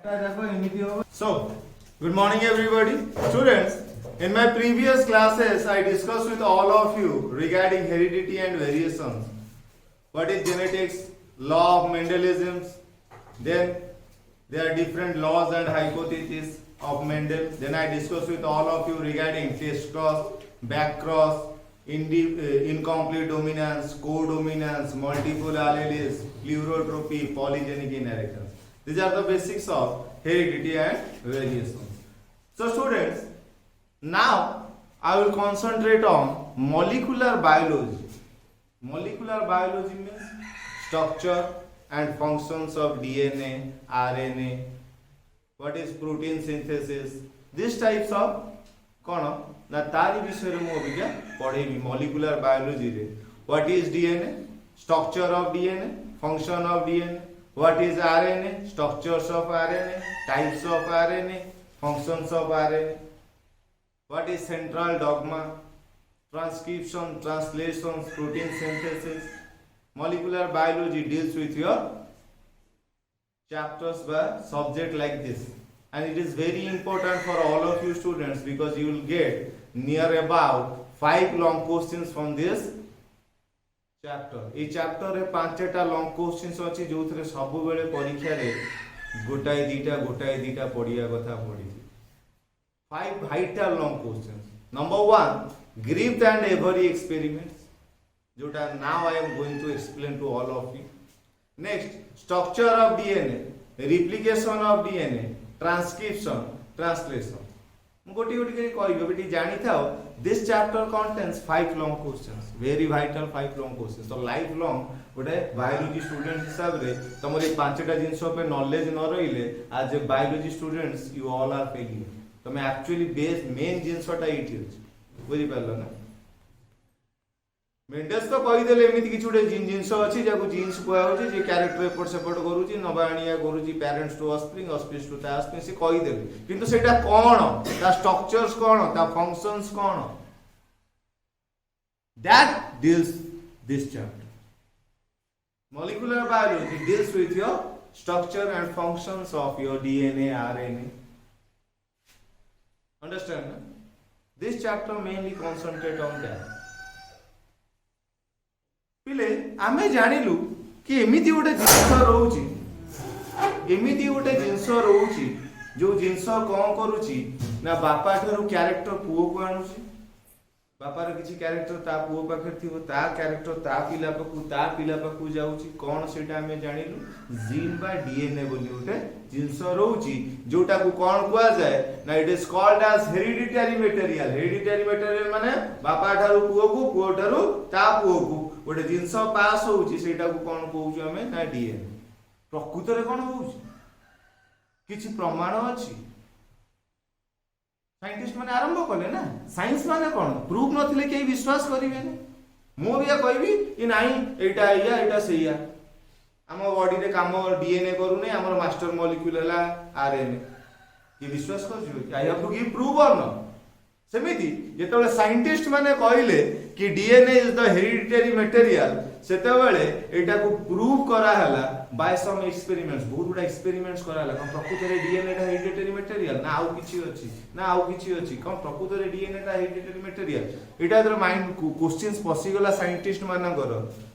So, good morning everybody. Students, in my previous classes I discussed with all of you regarding heredity and variations. What is genetics, law of Mendelism, then there are different laws and hypotheses of Mendel. Then I discussed with all of you regarding test cross, back cross, incomplete dominance, codominance, multiple alleles, pleurotropy, polygenic inheritance. These are the basics of heredity and variations. So students, now I will concentrate on molecular biology. Molecular biology means structure and functions of DNA, RNA, what is protein synthesis, these types of कौन ना तारी विषय रे मो Abika पढेबी molecular biology रे what is DNA, structure of DNA, function of DNA, what is RNA, structures of RNA, types of RNA, functions of RNA, what is central dogma, transcription, translation, protein synthesis. Molecular biology deals with your chapters by subject like this, and it is very important for all of you students because you will get near about 5 long questions from this chapter. A chapter रे 5टा long questions अछि जोथरे सब बेले परीक्षा रे गोटाई दीटा पढिया कथा पढी 5 vital long questions. Number 1, Griffith and Avery experiments, जोटा now I am going to explain to all of you. Next, structure of DNA, replication of DNA, transcription, translation. गोटी के कहबे बेटी जानी थाओ this chapter contains 5 long questions, very vital 5 long questions. So life long गोटे biology student हिसाब रे तमर ए 5टा जिंस पे नॉलेज न रहिले आज ए biology students you all are failure. तमे एक्चुअली बेस मेन जिंसटा एठी अछि बुझि पारलो ना. मेंडेल्स तो कहि देले एमिति किछ उडे जिंस अछि जाको जिंस कोया होछि जे कैरेक्टर एपट सेपट करूछि नबाणिया करूछि parents to offspring offspring to ता ऑफस्प्रिंग से कहि देले किंतु सेटा कोन ता स्ट्रक्चर्स कोन ता functions cone that deals this chapter. Molecular biology deals with your structure and functions of your DNA, RNA. Understand? No? This chapter mainly concentrate on that. पिले आमे जानिलु कि एमिति गोटे जिंस रहउची एमिति गोटे जिंस रहउची जो जिंस कोन करूची ना बापा ठरू कैरेक्टर पुओ को आनुची बापार किसी कैरेक्टर ता पुओ पाखे थिबो ता कैरेक्टर ता पिला पाखु जाउची कोन सेटा हमें जानिलु जीन बा डीएनए बोली गोटे जिंस रहउची जोटा को कोन कुआ जाय ना it is called as hereditary material. Hereditary material माने बापा ठारू पुओ ठारू ता पुओ को गोटे जिंस पास होउची सेटा को कोन कहउची हमें ना डीएनए. प्रकृत रे कोन होउची किछि प्रमाण अछि साइंटिस्ट माने आरंभ कले ना. साइंस माने कोन प्रूफ नथिले केही विश्वास करिवे ने. मो बिया कहबी कि नाही एटा एटा सेया हम बॉडी रे काम डीएनए करू नै हमर मास्टर मॉलिक्यूल हला आरएनए कि विश्वास करजो I have to give proof और न. सेमिति जेतेबेले साइंटिस्ट माने कहिले कि DNA is the hereditary material सेतेबेले एटा को प्रूव करा हला बाय सम एक्सपेरिमेंट्स. बहुत बडा एक्सपेरिमेंट्स करा हला कोन प्रकृत रे डीएनए टा हेरिडिटरी मटेरियल ना आउ किछि अछि कोन प्रकृत रे डीएनए टा हेरिडिटरी मटेरियल. एटा जर माइंड क्वेश्चंस पसी गला साइंटिस्ट मानकर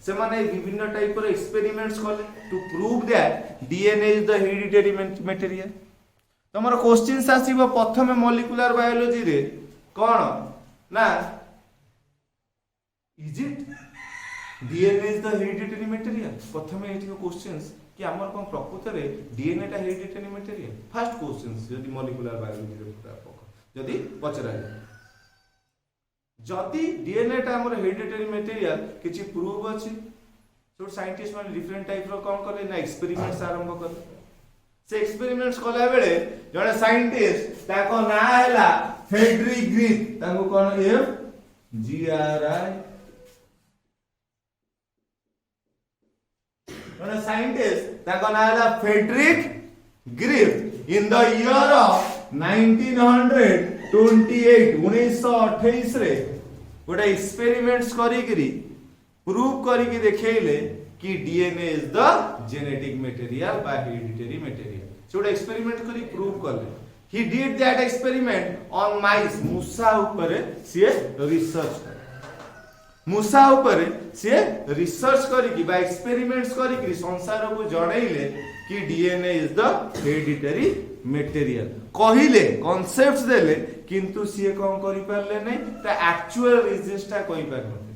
से माने विभिन्न टाइप रो एक्सपेरिमेंट्स करले to prove that DNA is the hereditary material. तमरो क्वेश्चंस आसीबो प्रथमे मॉलिक्यूलर बायोलॉजी रे कोन ना is it DNA is the hereditary material. प्रथमे एठी को क्वेश्चंस कि हमर कोन प्रकृत रे डीएनए टा हेरिडिटरी मटेरियल. फर्स्ट क्वेश्चंस जदी मॉलिक्यूलर बायोलॉजी रे जदी पचरा जदी डीएनए टा हमर हेरिडिटरी मटेरियल किछि प्रूव अछि सो साइंटिस्ट माने डिफरेंट टाइप रो कोन करले ना एक्सपेरिमेंट्स आरंभ करले. से एक्सपेरिमेंट्स कला बेले जने साइंटिस्ट ताको ना हैला फ्रेडरिक ग्रीफ ताको कोन एफ जी आर आई जने साइंटिस्ट ताको ना हैला Frederick Griffith in the year of 1928 1928 रे गोटे एक्सपेरिमेंट्स करिकरी प्रूव करिकि देखेइले कि DNA is the genetic material बा हेरिडिटरी मटेरियल. से गोटे एक्सपेरिमेंट करी प्रूव कले he did that experiment on mice मूसा ऊपर सी रिसर्च मूसा ऊपर सी रिसर्च करी बा एक्सपेरिमेंट्स करी संसार को जनइले कि DNA is the hereditary material कहिले कॉन्सेप्ट्स देले किंतु सी कौन करि पारले नै ता एक्चुअल रीजन्स ता कहि पार नथि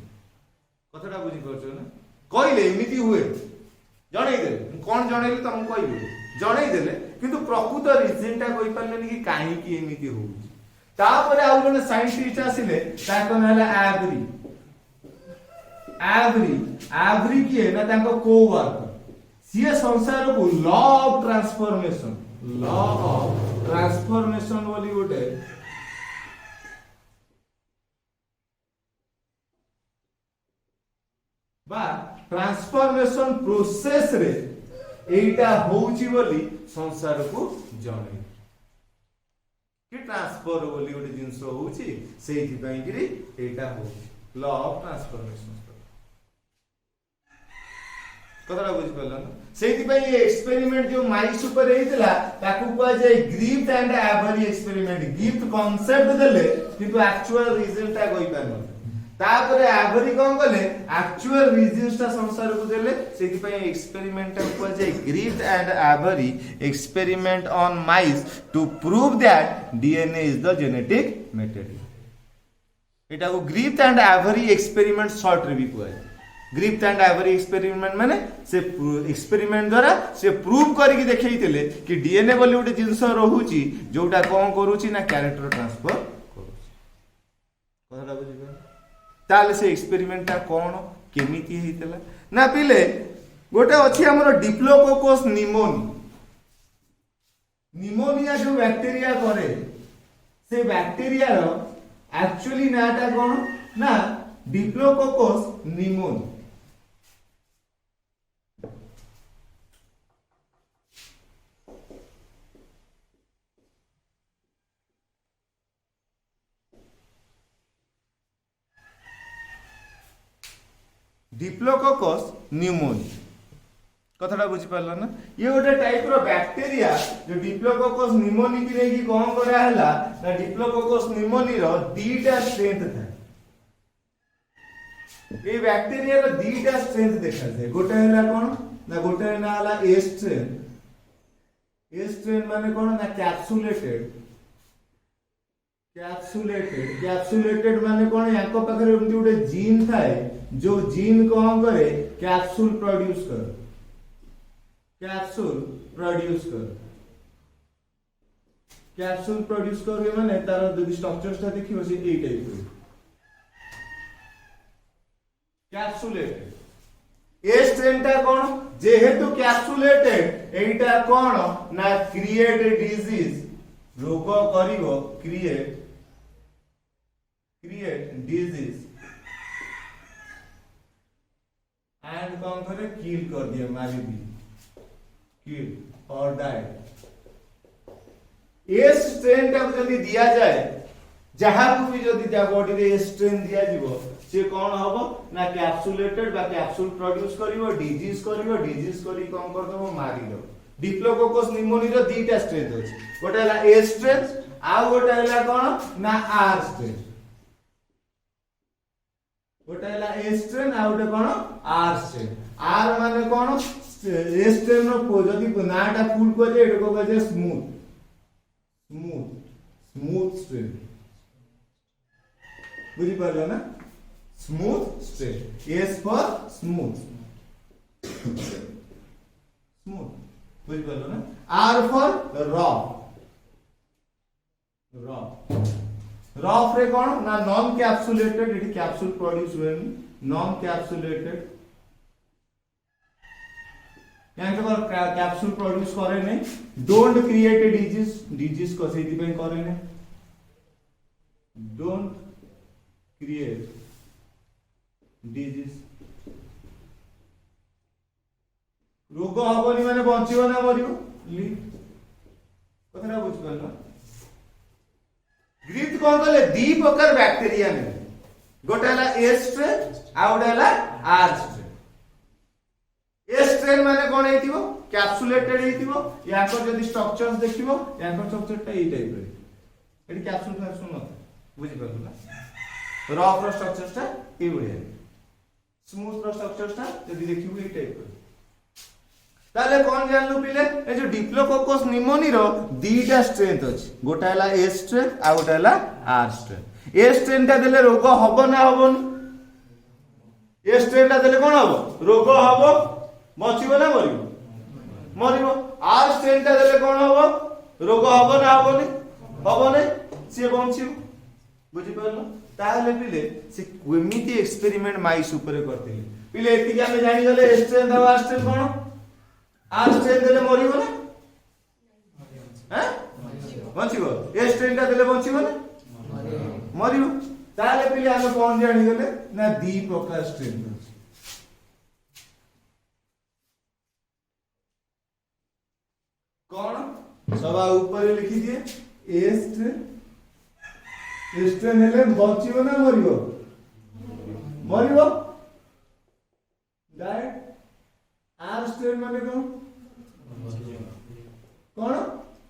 कथाटा बुझी परछो ना कहिले एमिति हुए जणै देले कोन जणैले तुम कहिबे जणै देले किंतु प्रकृत रीजन ता कहि पारले कि काहे कि एमिति होउची तापर आउ जने साइंटिस्ट आसिले ताको नाला एवरी किए ना ताको कोवर्कर सीए संसार को लॉ ऑफ ट्रांसफॉर्मेशन बोली गोटे बा ट्रांसफॉर्मेशन प्रोसेस रे एटा होउची बोली संसार को जणे कि ट्रांसफर बोली गोटे जिंस होउची सेहि पई कि एटा होउची लॉ ऑफ ट्रांसफॉर्मेशन कतरा बुझ पड़ला सेति पई एक्सपेरिमेंट जो माइस ऊपर हेतिला ताकू को जे Griffith and Avery experiment Griffith concept देले किंतु एक्चुअल रिजल्ट ता कहि पारन तापरे एवरी कोन गले एक्चुअल रिजल्ट ता संसार को देले सेति पई एक्सपेरिमेंट को जे Griffith and Avery experiment on mice to prove that DNA is the genetic material एटा को Griffith and Avery experiment short रे भी कहै ग्रिफ्ट एंड एवरी एक्सपेरिमेंट माने से एक्सपेरिमेंट द्वारा से प्रूव करके देखैतिले कि डीएनए बोली गोटे जिंस रहूची जोटा कोन करूची ना कैरेक्टर ट्रांसफर करूची कथाटा बुझिबे ताले से एक्सपेरिमेंट ता कोन केमिति हेतिला ना पिले गोटे अछि हमर डिप्लोकोकस निमोनिया जो बैक्टीरिया करे से बैक्टीरिया रो एक्चुअली नाटा कोन ना डिप्लोकोकस निमोन डिप्लोकोकस न्यूमोनी कथाटा बुझी पारल ना ये गोटे टाइप रो बैक्टीरिया जो डिप्लोकोकस न्यूमोनी की नेकी कोन करा हला ना डिप्लोकोकस न्यूमोनी रो दीटा स्ट्रेंथ था ये बैक्टीरिया रो दीटा स्ट्रेंथ देखा जाए गोटे हला कोन ना गोटे ना हला ए स्ट्रेन माने कोन ना कैप्सुलेटेड माने कोन याको पाखरे एमती गोटे जीन थाए जो जीन कोन करे कैप्सूल प्रोड्यूस कर माने तार जदि स्ट्रक्चर्स ता देखियो से ए type row capsulated a strain ता कोन जेहेतु कैप्सुलेटेड एटा कोन ना क्रिएट डिजीज रोग करिवो क्रिएट डिजीज एंड कौन करे किल कर दिया मारी दी किल और डाई ए स्ट्रेन टा जदी दिया जाए जहां को भी जदी जा बॉडी रे ए स्ट्रेन दिया जीवो से कौन हबो ना कैप्सुलेटेड बा कैप्सूल प्रोड्यूस करिवो डिजीज करी कौन कर दबो मारी दो डिप्लोकोकस निमोनी रो दीटा स्ट्रेन अछि गोटे हला ए स्ट्रेन आ गोटे हला कोन ना आर स्ट्रेन गोटे हला ए स्ट्रेन आ गोटे कोन आर स्ट्रेन आर माने कोन ए स्ट्रेन रो जदी नाटा फुल को जे एटको कहे स्मूथ स्ट्रेन बुझी पारलो ना smooth strain S for smooth बुझी पारलो ना आर फॉर रफ रे कोन ना non capsulated it capsule produce हुएनी नॉन कैप्सुलेटेड यानी तो कैप्सूल प्रोड्यूस करे नहीं डोंट क्रिएट ए डिजीज को सेति पे करे नहीं डोंट क्रिएट डिजीज रोग हबनी माने बंचिबो ना मरिबो कथरा बुझ परलो ग्रीथ कोन कहले दी प्रकार बैक्टीरिया ने गोटे हला ए स्ट्रेन आ गोटे हला आर स्ट्रेन ए स्ट्रेन माने कोन हेतिबो कैप्सुलेटेड हेतिबो याकर जदी स्ट्रक्चर्स देखिबो याकर स्ट्रक्चरटा एई टाइप रे एटी कैप्सूल फैप्सूल न बुझि पारु ना रफ रो स्ट्रक्चर्सटा ए बढिया स्मूथ रो स्ट्रक्चर्सटा जदी देखिबो एई टाइप रे ताले कोन जानलु पिले ए जो डिप्लोकोकस निमोनी रो दीटा स्ट्रेंथ अछि गोटा हला ए स्ट्रेंथ आ गोटा हला आर स्ट्रेंथ ए स्ट्रेंथ ता देले रोग हबो ना हबोनी ए स्ट्रेंथ ता देले कोन हबो रोग हबो बचिबो ना मरिबो मरिबो आर स्ट्रेंथ ता देले कोन हबो रोग हबो ना हबोनी हबोनी से बंचिबो बुझि परलो ताले पिले से केमिति एक्सपेरिमेंट माइस ऊपर करथिले पिले एतिके हम जानि गले ए स्ट्रेंथ आ आर स्ट्रेंथ कोन आर स्ट्रेंथ देले मरिबो ना हैं बंचिबो ए स्ट्रेंथ ता देले बंचिबो ना मरिबो ताले पिले हम कोन जानि गले ना दी प्रकार स्ट्रेंथ अछि कोन सब ऊपर लिखि दिए ए स्ट्रेंथ हेले बंचिबो ना मरिबो मरिबो डायरेक्ट आर स्ट्रेंथ माने कोन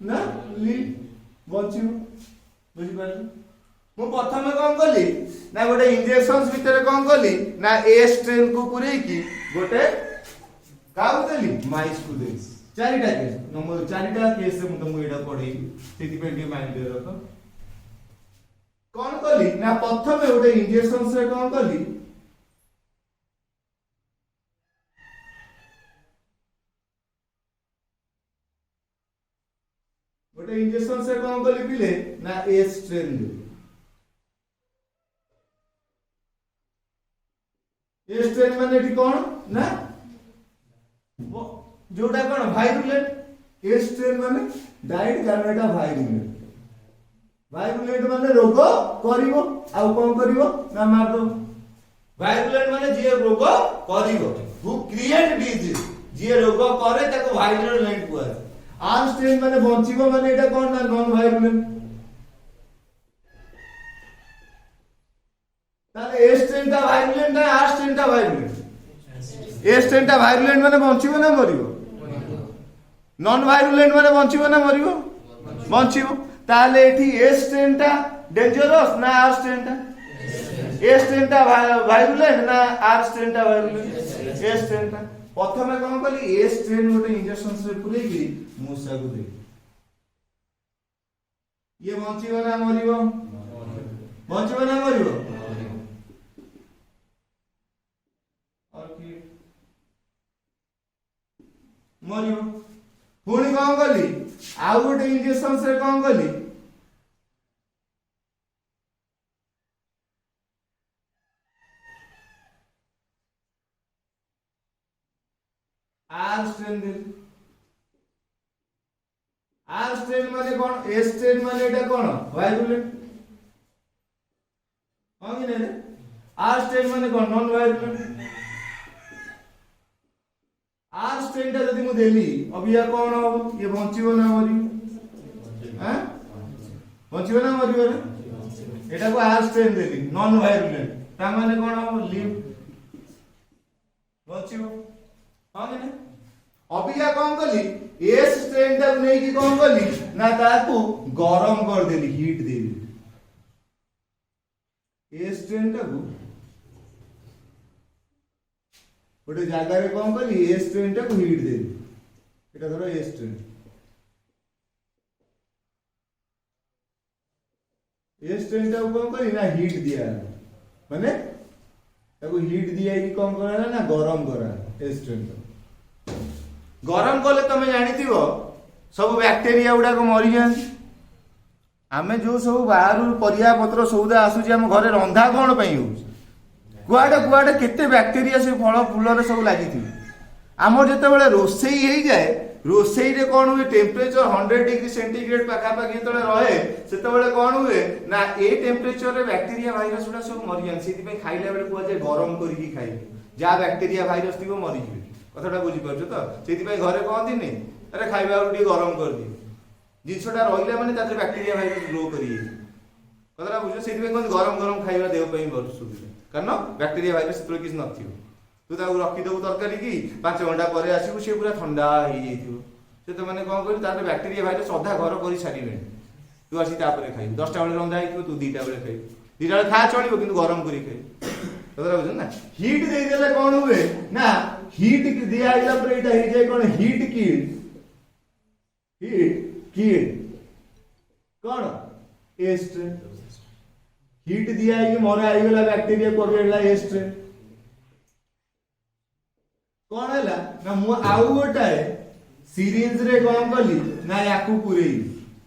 ना ली बंचिबो बुझि पारली मु प्रथम कोन कली ना गोटे इंजेक्शंस भीतर कोन कली ना ए स्ट्रेंथ को पुरै की गोटे काउ देली माइस को देली चारिटा केस नंबर चारिटा केस से मु तुमको एडा पढै सेति पे माइंड दे रखो कोन कली ना प्रथम गोटे इंजेक्शन से कोन कली गोटे इंजेक्शन से कोन कली पिले ना a strain they a strain माने एठी कोन ना जोटा कोन वायरुलेंट ए स्ट्रेन माने डाइट गार्नेटा वायरुलेंट वायरुलेंट माने रोग करिवो आ कोन करिवो ना मार दो वायरुलेंट माने जे रोग करिवो हु क्रिएट डिजीज जे रोग करे ताको वायरुलेंट कुआ आर स्ट्रेन माने बंचिबो माने एटा कोन ना नॉन वायरुलेंट ताले ए स्ट्रेन ता वायरुलेंट ना आर स्ट्रेन ता वायरुलेंट ए स्ट्रेन ता वायरुलेंट माने बंचिबो ना मरिबो नॉन वायरुलेंट माने बंचिबो ना मरिबो बंचिबो ताले एठी ए स्ट्रेन ता डेंजरस ना आर स्ट्रेन ता ए स्ट्रेन ता वायरुलेंट ना आर स्ट्रेन ता वायरुलेंट ए स्ट्रेन ता प्रथमे कोन कली ए स्ट्रेन गोटे इंजेक्शन से पुरै की मूसा को दे ये बंचिबो ना मरिबो बंचिबो ना मरिबो और की मरिबो पुणी कोन कली आउ गोटे इंजेक्शन से कोन कली R strain they R strain माने कोन ए स्ट्रेन माने एटा कोन वायरुलेंट हां कि नै आर स्ट्रेन माने कोन नॉन वायरुलेंट आर स्ट्रेन ता जदी मु देली अब या कोन हो ये बंचिबो ना मरिबो हैं बंचिबो ना मरिबो रे एटा को आर स्ट्रेन देली नॉन वायरुलेंट ता माने कोन हो लिव बंचिबो हां कि नै अब या कोन कली ए स्ट्रेन ता नै की कोन कली ना ताकू गरम कर देली हीट देली ए स्ट्रेन ता को गोटे जगह रे कोन कली ए स्ट्रेन ता को हीट देली एटा धरो ए स्ट्रेन ता कोन कली ना हीट दिया माने ताको हीट दिया की कोन करा ना गरम करा ए स्ट्रेन गरम कले तमे जानिथिबो सब बैक्टीरिया गुडा को मरि जान आमे जो सब बाहर परिया पत्र सौदा आसुची हम घरे रंधा कोन पई हो कुआडे कुआडे केते बैक्टीरिया से फल फूल रे सब लागि थी हमर जते बेले रोसई हेई जाए रोसई रे कोन हुए टेम्परेचर 100 डिग्री सेंटीग्रेड पाखा पाखी तळे रहे सेते बेले कोन हुए ना ए टेम्परेचर रे बैक्टीरिया वायरस गुडा सब मरि जान सेति पे खाइला बेले कुआ जे गरम करिकी खाइ जा बैक्टीरिया वायरस थिबो मरि जिवे कथाटा बुझी परछ तो सेति पे घरे कहती नै अरे खाइबा उडी गरम कर दी जिसोटा रहिला माने ताते बैक्टीरिया वायरस ग्रो करी कथाटा बुझो सेति पे कोन गरम गरम खाइबा देह पई बहुत सुविधा कारण बैक्टीरिया वायरस तो किछ नथियो तू ताकू रखिदेबू तरकारी की 5 घंटा पर आसू सी पूरा ठंडा हो जाइए से तो मैंने कौन कर तार बैक्टेरिया भाई सदा घर कर सारे तू आसी खाइबू 10टा बेले रंधा हो तू 2टा बेले खाइबू 2टा बेले खा चलो कि गरम कर खाइबू बुझ ना हिट देदेले कौन हुए ना हिट दिया पर ये कौन हिट किड कौन एस्ट हिट दिया मोर आईगला बैक्टेरिया करगला एस्ट कौन है ना मु आउ गोटाए सीरीज रे कौन कली ना याकू पुरे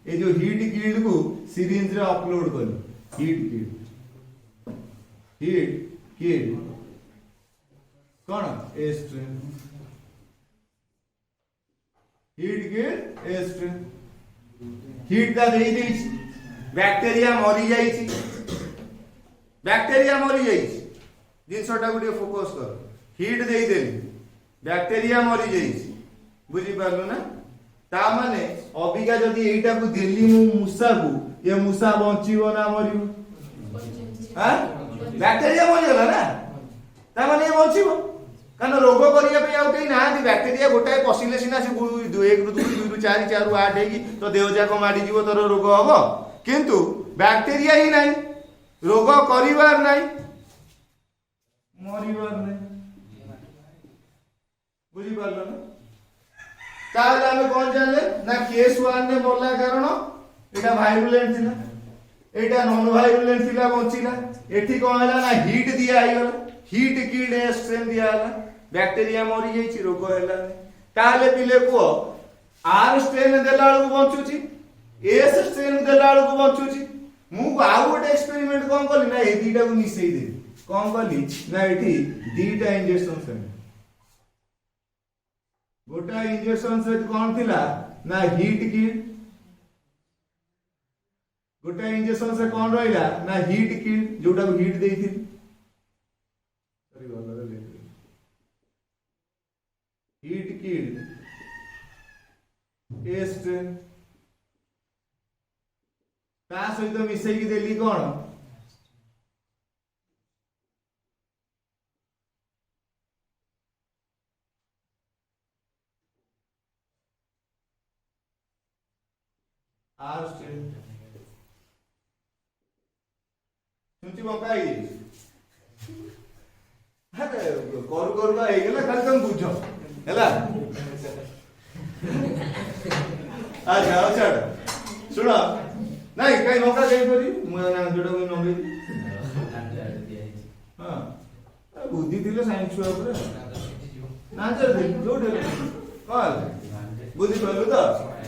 ए जो हिट किड को सीरीज रे अपलोड कली हिट किड कौन एस्ट हिट किड एस्ट हिट का दे दी बैक्टेरिया मरी जाई बैक्टेरिया मरी जाई जिनसटा गुटे फोकस कर हिट दे देली बैक्टेरिया मरी जाई बुझी पारलु ना ता माने अबिका जदी एटा को देली मु मूसा को ये मूसा बंचीबो ना मरिबो हां बैक्टेरिया मरि गेला ना ता माने ये बंचीबो कारण रोग करिया पे आउ कई ना बैक्टेरिया गोटाए पसिले सिना से 1 रु 2 रु 4 4 रु 8 हेगी तो देह जाक मारी जीवो तोर रोग हबो किंतु बैक्टेरिया ही नहीं रोग करिवार नहीं मरिवार नहीं बुझी पारलो ना ताहले हमें कौन जानले ना केस 1 ने बोला कारण एटा वायरुलेंट थिला एटा नॉन वायरुलेंट थिला बंचिला एठी कोन हला ना हीट दिया आइगला हीट किड स्ट्रेन दिया हला बैक्टेरिया मरि जाईची रोग हला ताहले पिले को आर स्ट्रेन देला को बंचुची एस स्ट्रेन देला को बंचुची मु आउ गोटे एक्सपेरिमेंट कोन करली ना ए दीटा को मिसई दे कोन करली ना एठी दीटा इंजेक्शन से गोटा इंजेक्शन से कौन थिला ना हीट किड गोटा इंजेक्शन से कौन रहिला ना हीट किड जोटा को हीट देई थी सॉरी वाला ले हीट किड एस्ट ता सहित मिसई की देली कौन आर स्ट्रेन सुनची बकाई अरे करू करू का हे गेला खाली तुम बुझो हैला अच्छा अच्छा सुनो नहीं कई मौका दे करी मु ना जोडो को नबे हां बुद्धि दिले साइंस छुआ पर ना चल दे जोडे कॉल बुद्धि पहलू तो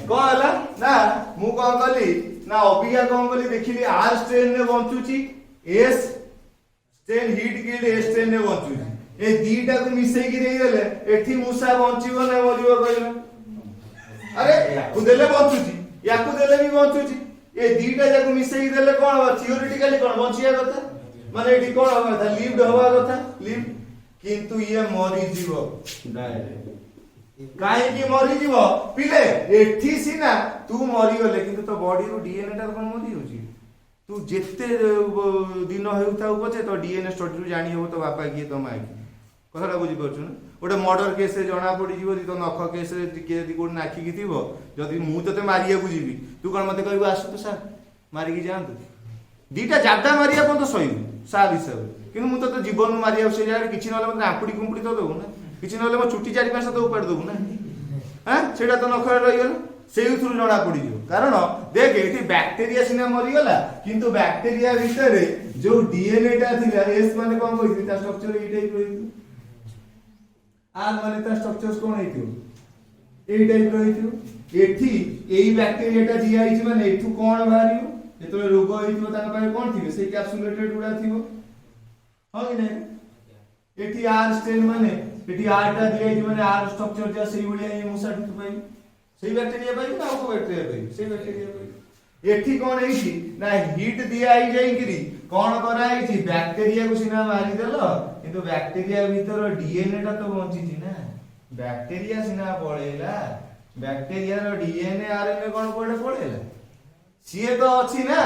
कौन हला ना मु कौन कली ना अबिका कौन कली देखिली आर स्ट्रेन ने बंचुची S strain heat killed S strain ने बंचुची ए दीटा को मिसई की देई देले एठी मूसा बंचिबो ना मरिबो कहलो अरे याकू देले बंचुची याकू देले भी बंचुची ए दीटा जाको मिसई देले कोन हो थियोरेटिकली कोन बंचिया कथा माने एठी कोन हो कथा लिव्ड होवा कथा लिव किंतु ये मरि जीवो डायरेक्ट काहे की मरि जीवो पिले एठी सिना तू मरि गले किंतु तो बॉडी रो डीएनए टा कोन मरि होची तू जेते दिन हेउथाउ पछे तो डीएनए स्टडी रू जानि हो तो बापा की तो माई कथाटा बुझी परछु ना गोटे मर्डर केस रे जणा पड़ी जीवो तो नख केस रे के यदि कोन नाखी की थिबो जदि मु तते मारिया बुझीबी तू कोन मते कहबो आसु तो सर मारि की जानतु दीटा जाबदा मारिया कोन तो सहिबु सार हिसाब किंतु मु तो जीवन मारिया से जाय किछि नले मते आपुडी कुंपडी तो देबो ना किछि नले म छुट्टी 4-5 तो उपाड़ देबो ना हां सेटा तो नख रहि गेल सेई थ्रु जणा पड़ी जो कारण देख एठी बैक्टीरिया सिना मरि गला किंतु बैक्टीरिया भीतर जो डीएनए टा थिला एस माने कोन कहि ता स्ट्रक्चर ई टाइप रहि आर माने ता स्ट्रक्चर्स कोन हेतियो ए टाइप रहिथियो एठी एई बैक्टीरिया टा दिया हिच माने एठु कोन बाहरियो जेतले रोग हेतियो ता पाए कोन थिबे से कैप्सुलेटेड गुडा थिबो हां कि नै एठी आर स्ट्रेन माने एठी आर टा दिया हिच माने आर स्ट्रक्चर जा सेई बलिया ए मुसा ठु पाई सेई बैक्टीरिया पाई ना को बैक्टीरिया पाई सेई बैक्टीरिया पाई एठी कोन हेछि ना हीट दिया आई जाई किरी कोन करा हेछि बैक्टीरिया को सिना मारी देलो किंतु बैक्टीरिया भीतर डीएनए टा तो बंची छी ना बैक्टीरिया सिना पळेला बैक्टीरिया रो डीएनए आरएनए कोन पड़े पळेला सीए तो अछि ना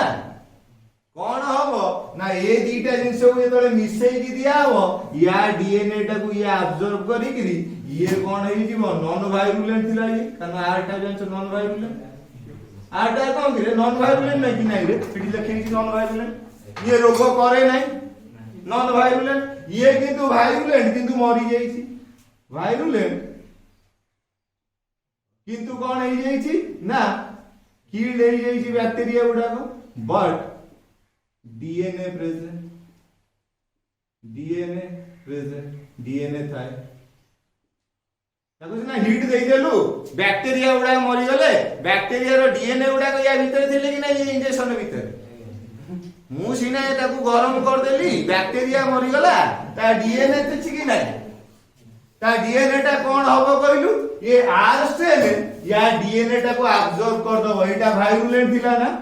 कौन हम ना ये दीटा जिनस को जो मिसई दिया हम या डीएनए टा को ये अब्जॉर्ब करी ये कौन हो नॉन वायरुलेंट थिला ये कारण आरटा जानछ नॉन वायरुलेंट आरटा कौन रे नॉन वायरुलेंट नहीं कि नहीं रे पिटी लिखे कि नॉन वायरुलेंट ये रोग करे नहीं नॉन वायरुलेंट ये किंतु वायरुलेंट किंतु मरी जाईछि वायरुलेंट किंतु कौन हो जाईछि ना किल्ड हो जाईछि बैक्टीरिया गुडा को बट डीएनए प्रेजेंट डीएनए थाए ताको ना हिट देई देलु बैक्टीरिया गुडा मरि गले बैक्टीरिया रो डीएनए गुडा को या भीतर थिले कि नहीं ये इंजेक्शन भीतर मु सिना ताको गरम कर देली बैक्टीरिया मरि गला ता डीएनए तछि कि नहीं ता डीएनए टा कोन हबो कहलु ये आर स्ट्रेन या डीएनए टा को अब्जॉर्ब कर दबो एटा वायरुलेंट थिला ना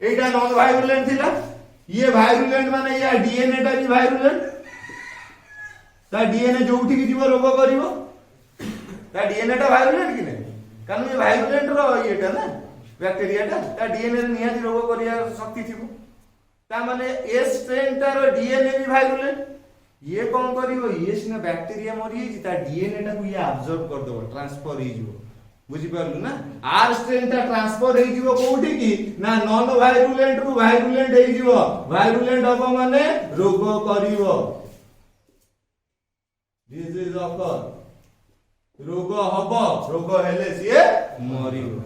एटा नॉन वायरुलेंट थिला ये वायरुलेंट माने या डीएनए टा भी वायरुलेंट ता डीएनए जोठी की जीव रोग करिवो ता डीएनए टा वायरुलेंट कि नहीं कारण ये वायरुलेंट रो एटा ना बैक्टीरिया ता डीएनए रे निहाती रोग करिया शक्ति थिबो ता माने ए स्ट्रेन ता रो डीएनए भी वायरुलेंट ये कौन करिवो ये सिना बैक्टीरिया मरि छि ता डीएनए टा को ये अब्जॉर्ब कर दबो ट्रांसफर हो जिवो बुझी पारलु ना आर स्ट्रेन ता ट्रांसफर हो जिवो कोठी की ना नॉन वायरुलेंट रु वायरुलेंट हो जिवो वायरुलेंट हबो माने रोग करिवो दिस इज ऑकर रोग हबो रोग हेले सिए मरिवो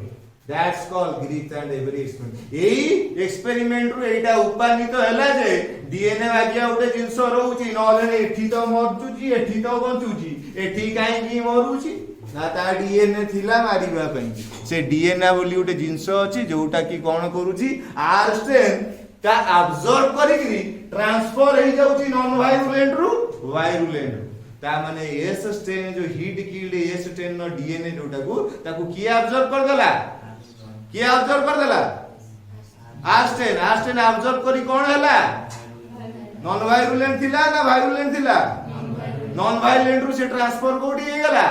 that's called Griffith and Avery experiment एई एक्सपेरिमेंट रु एटा उपानित हैला जे डीएनए वागिया उटे जिंस रहउची नले एठी तो मरचुची एठी तो बंचुची एठी काई की मरुची ना ता डीएनए थिला मारिबा पई से डीएनए बोली उटे जिंस अछि जोटा की कोन करूची आर स्ट्रेन ता अब्जॉर्ब करिकरी ट्रांसफर हे जाउची नॉन वायरुलेंट रु वायरुलेंट ता माने एस स्ट्रेन जो हीट किल्ड एस स्ट्रेन नो डीएनए जोटा को ताकू की अब्जॉर्ब कर देला की अब्जॉर्ब कर देला आर स्ट्रेन अब्जॉर्ब करी कोन हैला नॉन वायरुलेंट थिला ना वायरुलेंट थिला नॉन वायरुलेंट रु से ट्रांसफर कोडी हे गेला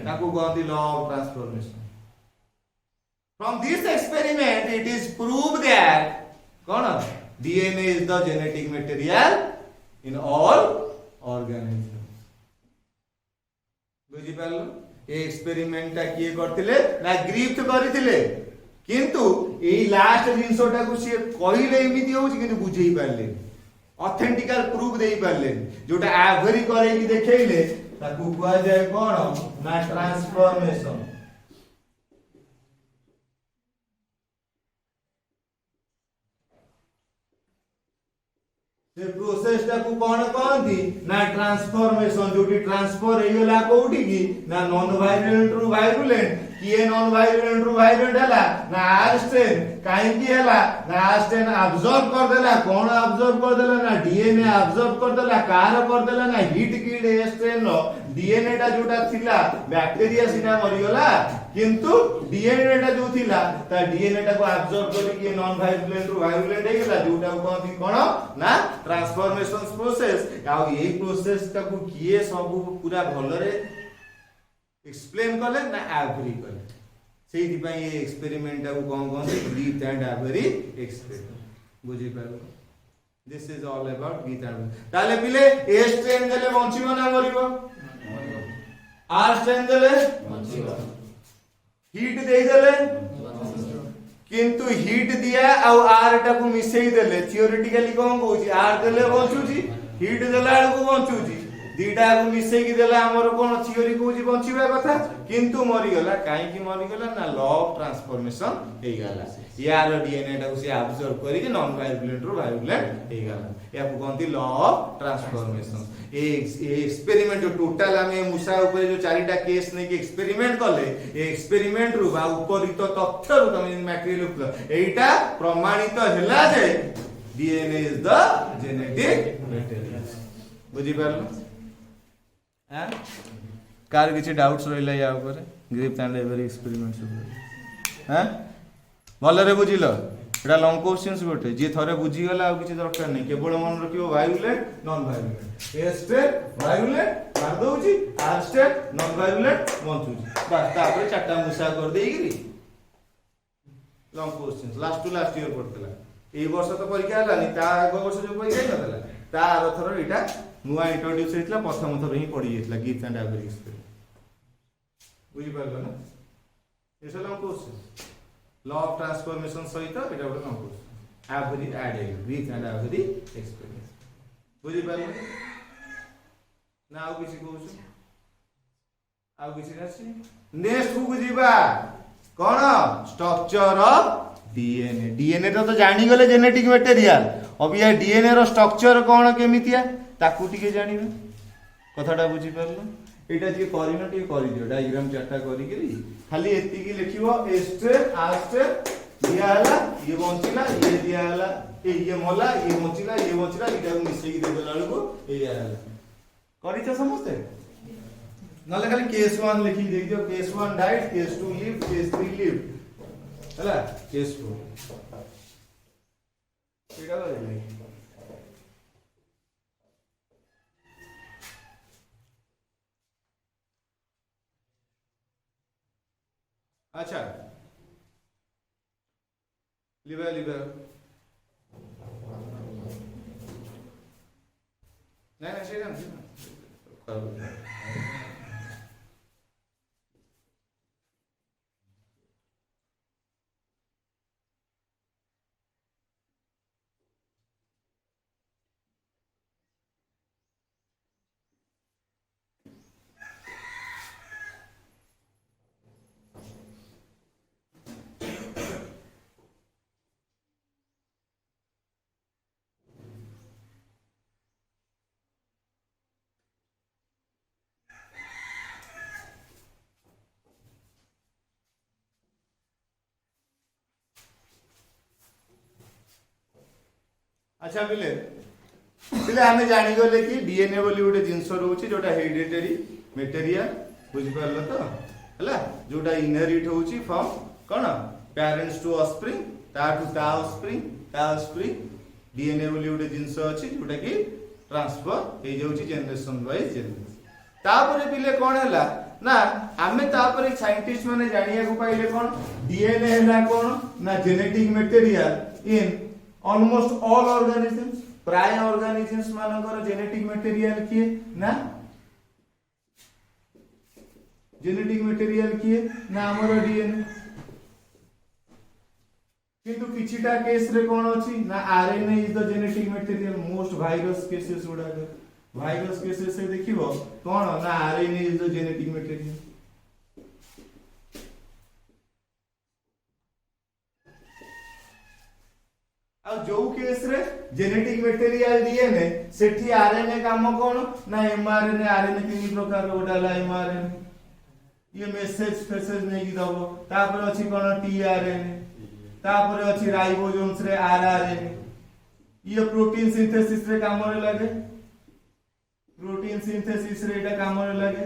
ताकू कहती law of transformation from this experiment it is prove that cone DNA is the genetic material in all organism बुझी पारलो ए एक्सपेरिमेंट ता किए करथिले ना ग्रिफ्ट करथिले किंतु एई लास्ट जिंसोटा को से कहिले एमिति होउची किंतु बुझेई पारले ऑथेंटिकल प्रूफ देई पारले जोटा एवरी करे कि देखैले ताकू कुआ जाय कोन ना ट्रांसफॉर्मेशन से प्रोसेस टा को कोन कहंती ना ट्रांसफॉर्मेशन जोटी ट्रांसफर हे गेला कोठी की ना नॉन वायरुलेंट रु वायरुलेंट किए नॉन वायरुलेंट रु वायरुलेंट हला ना आर स्ट्रेन काई की हला ना आर स्ट्रेन अब्सॉर्ब कर देला कोन अब्सॉर्ब कर देला ना डीएनए अब्सॉर्ब कर देला कार कर देला ना हीट किल्ड ए स्ट्रेन नो डीएनए टा जोटा थिला बैक्टीरिया सिना मरि गला किंतु डीएनए टा जो थिला ता डीएनए टा को अब्सॉर्ब करी के नॉन वायरुलेंट रु वायरुलेंट हे गेला जोटा को कहती कोन ना ट्रांसफॉर्मेशन प्रोसेस आ एई प्रोसेस टा को किए सब पूरा भलरे एक्सप्लेन कले ना एवरी कले सेही पई ये एक्सपेरिमेंट को कोन कहते ग्रीथ एंड एवरी एक्सपेरिमेंट बुझी पालो this is all about Griffith and ताले पिले ए स्ट्रेन देले बंचिबो ना मरिबो आर स्ट्रेन देले बंचिबो हीट देई देले किंतु हीट दिया आ आर टा को मिसई देले थियोरेटिकली कोन कहूची आर देले बंचुची हीट देला को बंचुची दीटा को मिसई की देला हमर कोन थियोरी कहूची बंचिबा कथा किंतु मरि गला काई की मरि गला ना लॉ ऑफ ट्रांसफॉर्मेशन हे गला यार डीएनए टा को से अब्सॉर्ब करी के नॉन वायरुलेंट रु वायरुलेंट हे गला या को कहंती लॉ ऑफ ट्रांसफॉर्मेशन ए एक्सपेरिमेंट जो टोटल हमें मुसा ऊपर जो चारिटा केस ने के एक्सपेरिमेंट कले ए एक्सपेरिमेंट रु बा उपरित तथ्य रु तमे मटेरियल उपर एटा प्रमाणित हैला जे DNA is the genetic material बुझी पारलो हां कार किछि डाउट्स रहिला या ऊपर ग्रिफ्ट एंड एवरी एक्सपेरिमेंट्स ऊपर हां भलरे बुझिलो एटा लॉन्ग क्वेश्चंस गोटे जे थरे बुझी गला आ किछि दरकार नै केवल मन रखियो वायरुलेंट नॉन वायरुलेंट ए स्टेट वायरुलेंट मार दउची आर स्टेट नॉन वायरुलेंट बंचुची बस तापर चारटा मुसा कर देइगिरी long questions last to last year पड़तला ए वर्ष तो परीक्षा हलानी ता आग वर्ष जो परीक्षा नथला ता आर थर एटा नुआ इंट्रोड्यूस हेतला प्रथम थर ही पड़ी हेतला गिफ्ट एंड एवरेज एक्सपीरियंस बुझी पारलो ना एसो long course law of transformation सहित एटा गोटे long course average added gift and average experience बुझी पारलो ना आउ किसी कहू आउ किसी अछि नेक्स्ट को बुझीबा कोन स्ट्रक्चर ऑफ डीएनए डीएनए तो जानी गले जेनेटिक मटेरियल अब या डीएनए रो स्ट्रक्चर कोन केमितिया ताकू टिके जानिबे कथाटा बुझी परलो एटा जे करिनो टिके करि दियो डायग्राम चार्टा करि करी खाली एति की लिखिबो ए स्टेप आ स्टेप दिया हला ये बंचिला ये दिया हला ये मोला ये बंचिला इटा को मिसई के देला लको ए हला करिछ समझते नले खाली केस 1 लिखि दे दियो case 1 diet case 2 live case 3 live हला केस 4 एटा ले अच्छा लिवर नहीं सेटा अच्छा पिले पिले हमें जानी गले कि डीएनए बोली गोटे जिनस रोचे जोटा हेरिडिटरी मटेरियल बुझी पारलो तो हला जोटा इनहेरिट होची फ्रॉम कोन पेरेंट्स टू ऑफस्प्रिंग ता ऑफस्प्रिंग डीएनए बोली गोटे जिनस अछि जोटा कि ट्रांसफर हे जाउची जनरेशन बाय जनरेशन तापरे पिले कोन हला ना आमे तापरे साइंटिस्ट माने जानिया को पाइले कोन डीएनए हला कोन ना genetic material in almost all organisms प्राय organisms मानकर जेनेटिक मटेरियल किए ना जेनेटिक मटेरियल किए ना हमर डीएनए किंतु किछिटा केस रे कोन अछि ना RNA is the genetic material most virus cases Uda virus cases से देखिबो कोन ना RNA is the genetic material जो केस रे जेनेटिक मटेरियल डीएनए सेठी आरएनए काम कोन ना एमआरएनए आरएनए तीन प्रकार रो डाला एमआरएनए ये मेसेज फेसेज नै कि दबो तापर अछि कोन टीआरएनए तापर अछि राइबोसोम्स रे आरआरएनए ये प्रोटीन सिंथेसिस रे काम रे लागे प्रोटीन सिंथेसिस रे एटा काम रे लागे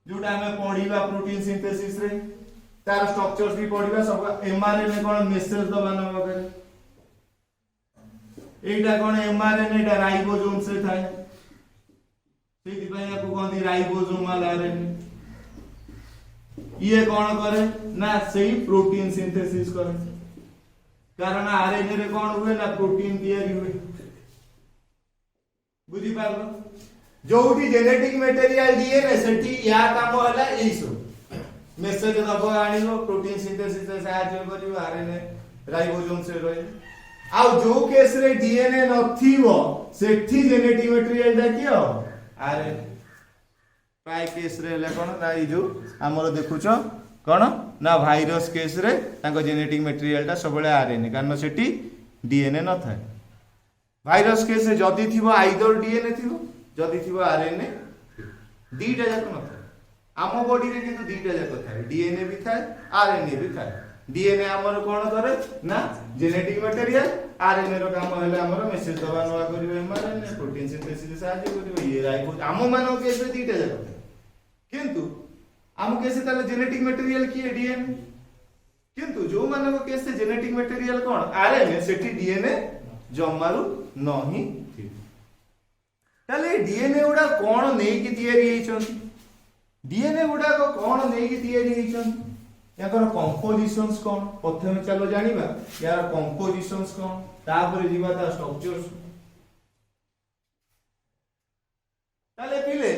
जोटा हमें पढिबा प्रोटीन सिंथेसिस रे तार स्ट्रक्चर्स भी पढिबा सब एमआरएनए कोन मेसेज दबानो वगैरह एटा कोन एमआरएनए एटा राइबोसोम्स रे थाए सेति पय आपको कहंदी राइबोसोमल आरएनए ये कोन करे ना सेही प्रोटीन सिंथेसिस करे कारण आरएनए रे कोन हुए ना प्रोटीन तैयारी हुए बुझी पारलो जोठी जेनेटिक मटेरियल डीएनए सेठी या काम होला एई सब मेसेज दबो आनिबो प्रोटीन सिंथेसिस रे सहायता करिवो आरएनए राइबोसोम्स रे रहे आउ जो केस रे डीएनए नथिबो सेठी जेनेटिक मटेरियल दा कियो आरएनए प्राय केस रे ले कोन ना ई जो हमरो देखुछो कोन ना वायरस केस रे ताको जेनेटिक मटेरियल ता सबले आरएनए कारण सेठी डीएनए न थाए वायरस केस रे जदी थिबो आइदर डीएनए थिबो जदी थिबो आरएनए दीटा जाक न थाए आम बॉडी रे किंतु दीटा जाक थाए डीएनए भी थाए आरएनए भी थाए डीएनए हमर कोन करे ना जेनेटिक मटेरियल आरएनए रो काम हले हमर मेसेज दबा नवा करिवो एमआरएनए प्रोटीन सिंथेसिस साहाय्य करिवो ये राइबो आम मानो केस रे दीटा जाक थाए किंतु आम केस ताले जेनेटिक मटेरियल की डीएनए किंतु जो मानको केस से जेनेटिक मटेरियल कोन आरएनए सेठी डीएनए जम्मारू नहीं थी ताले डीएनए उडा कोन नै कि तयारी हेचंती डीएनए उडा को कोन नै कि तयारी हेचंती याकर कंपोजिशंस कोन प्रथमे चलो जानिबा यार कंपोजिशंस कोन तापर जीवा ता स्ट्रक्चर्स ताले पिले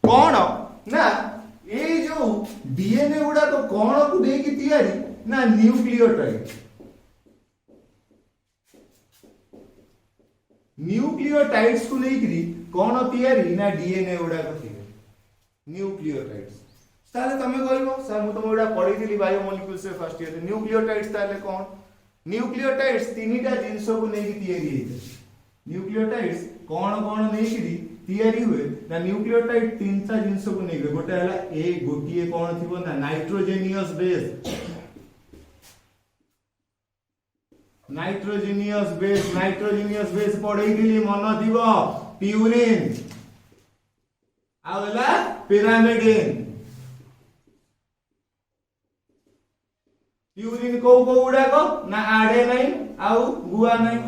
कोन ना ए जो डीएनए गुडा तो कोन को दे की तयारी ना न्यूक्लियोटाइड न्यूक्लियोटाइड्स को लेकरी कोन तयारी ना डीएनए गुडा को तयारी न्यूक्लियोटाइड्स ताले तमे कहबो सर मु तुम एडा पढिथिली बायोमोलिक्यूल्स से फर्स्ट ईयर न्यूक्लियोटाइड्स ताले कोन न्यूक्लियोटाइड्स तीनटा जिंस को नेकी तयारी हेते न्यूक्लियोटाइड्स कोन कोन नेकी तयारी हुए ना न्यूक्लियोटाइड तीनटा जिंस को नेकी गोटे हला ए गोटिए कोन थिबो ना नाइट्रोजेनियस बेस पढैथिली मन थिबो प्यूरिन आउला पिरामिडिन प्यूरिन को गुडा को ना आडेनाइन आउ गुआनाइन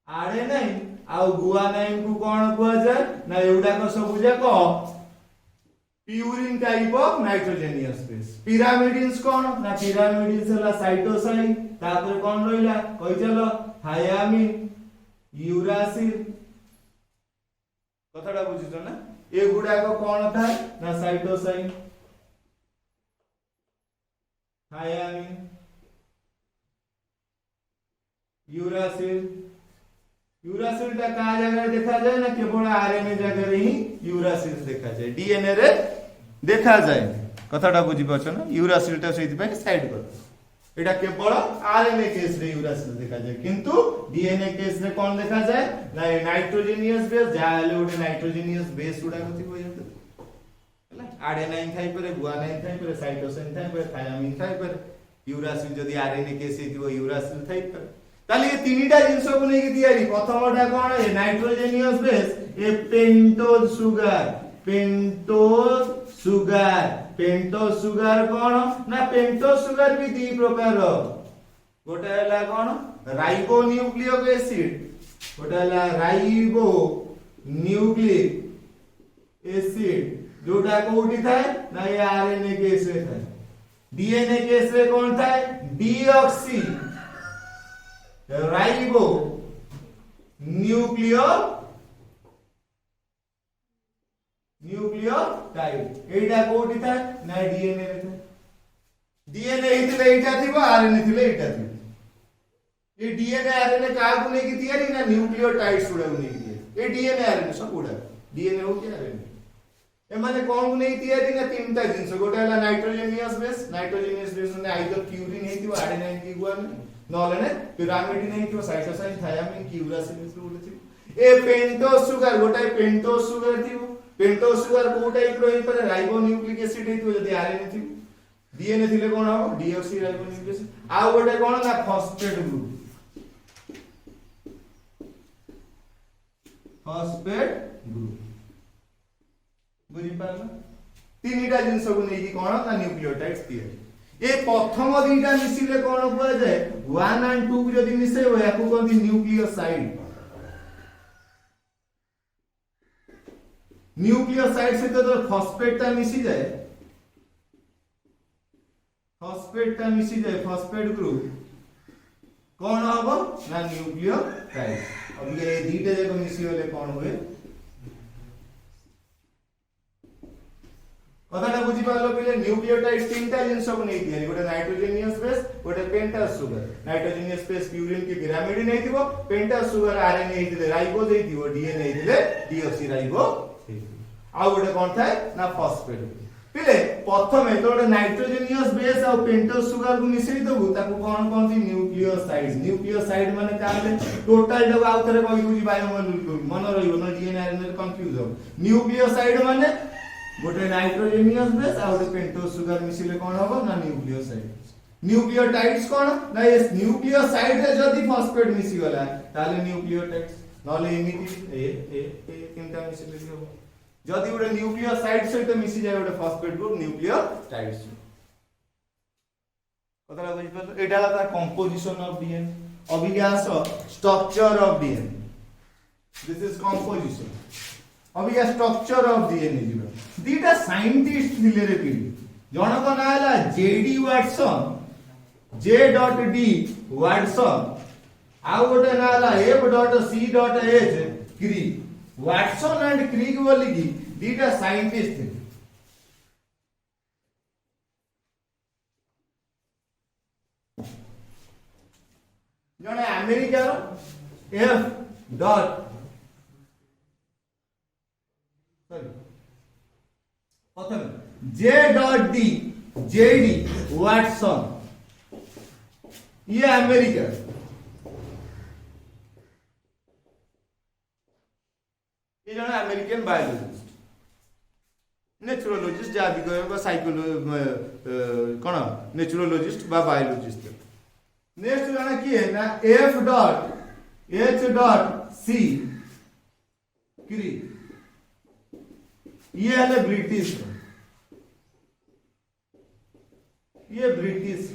आडेनाइन आउ गुआनाइन को कोन कहै जाय ना एउडा को सब जाको purine type of nitrogenous base pyrimidines कोन ना पिरामिडिन्स हला साइटोसाइन तापर कोन रहिला कहि चलो थायामिन यूरासिल कथाटा बुझितो ना ए गुडा को कोन था ना साइटोसाइन थायामिन यूरासिल टा का जगह देखा जाए ना केवल आरएनए जगह रे ही यूरासिल देखा जाए डीएनए रे देखा जाए कथाटा बुझी पाछो ना यूरासिल टा सेति पे साइड कर एटा केवल आरएनए केस रे यूरासिल देखा जाए किंतु डीएनए केस रे कोन देखा जाए ना नाइट्रोजेनियस बेस जाले ओटे नाइट्रोजेनियस बेस उडा कथि हो जाते आडेनाइन थाई पर गुआनाइन थाई पर साइटोसिन थाई पर थायामिन थाई पर यूरासिल जदी आरएनए केस हेतिबो यूरासिल थाई पर ताली ये तीनटा जिंस को नेकी तयारी प्रथमटा कोन ए नाइट्रोजेनियस बेस ए पेंटोज सुगर कोन ना पेंटोज सुगर भी दी प्रकार गोटा हला कोन राइबो न्यूक्लिक एसिड गोटा हला राइबो न्यूक्लिक एसिड जोटा कोठी थाए ना ये आरएनए केस रे थाए डीएनए केस रे कोन थाए डीऑक्सी राइबो न्यूक्लियोटाइड एटा कोठी थाए ना डीएनए रे थाए डीएनए हितले एटा थिबो आरएनए थिले एटा थिबो ये डीएनए आरएनए का को लेकी तयारी ना न्यूक्लियोटाइड्स उडा नेकी तयारी ये डीएनए आरएनए सब उडा डीएनए हो के आरएनए ए माने कोन को नेकी तयारी ना तीनटा जिंस गोटा हला नाइट्रोजेनियस बेस ने आइदर प्यूरिन हेतिबो आडेनाइन की गुआनाइन नले ने पिरामिडिन हेतिबो साइटोसाइन थायामिन की यूरासिल उडथिबो ए पेंटोज सुगर गोटा पेंटोज सुगर थिबो पेंटोज सुगर को टाइप रो पर राइबोन्यूक्लिक एसिड हेतिबो जदी आरएनए थिबो डीएनए थिले कोन हो डीऑक्सी राइबोन्यूक्लिक एसिड आ गोटे कोन ना फॉस्फेट ग्रुप बुझी पारला तीनटा जिंस को नेकी कोन ना न्यूक्लियोटाइड्स तयारी ए प्रथम दुईटा मिसिले कोन कहै जाय 1 और 2 जदी मिसे हो याकू कोनती न्यूक्लियोसाइड से तो फॉस्फेट ता मिसी जाए फॉस्फेट ग्रुप कोन हबो ना न्यूक्लियोटाइड अब ये दीटा जको मिसी होले कोन होए कथाटा बुझी पालो पहिले न्यूक्लियोटाइड्स तीनटा जिंस को नै दिया गोटे नाइट्रोजेनियस बेस गोटे pentose sugar nitrogenous base purine की पिरामिडिन हेतिबो पेंटास सुगर आरएनए हेतिले राइबोज हेतिबो डीएनए हेतिले डीऑक्सी राइबो आ गोटे कोन थाए ना फॉस्फेट पहिले प्रथमे तो गोटे नाइट्रोजेनियस बेस आ पेंटास सुगर को मिसई दबु ताको कोन कोन थी न्यूक्लियोसाइड माने काले टोटल जब आउथरे कहि बुझी बायोमोलिक्यूल मन रहिबो न डीएनए आरएनए कंफ्यूज हो न्यूक्लियोसाइड माने गोटे नाइट्रोजेनियस बेस आ गोटे पेंटोज सुगर मिसिले कोन होबो ना न्यूक्लियोटाइड्स कोन ना ये न्यूक्लियोसाइड रे जदी फॉस्फेट मिसि गला ताले न्यूक्लियोटाइड्स नले एमिति ए केनटा मिसिले दियो जदी गोटे न्यूक्लियोसाइड सहित मिसि जाय गोटे फॉस्फेट ग्रुप न्यूक्लियोटाइड्स कतला बुझि पालो एटा ला कंपोजिशन ऑफ डीएनए अभिज्ञास structure of DNA this is composition अभिज्ञा स्ट्रक्चर ऑफ डीएनए जीवा दीटा साइंटिस्ट थिले रे पीडी जनक ना है JD Watson J dot D Watson आउ गोटे ना है F dot C dot H Crick Watson and Crick बोली कि दीटा साइंटिस्ट थे जने अमेरिकार एफ डॉट प्रथम जे डॉट डी जेडी वाटसन ये अमेरिका ये जन अमेरिकन बायोलॉजिस्ट नेचुरोलॉजिस्ट जहाँ भी कहे साइकोलो कौन नेचुरोलॉजिस्ट बा बायोलॉजिस्ट नेक्स्ट जन किए ना F dot H dot C Crick ये है ब्रिटिश ये ब्रिटिश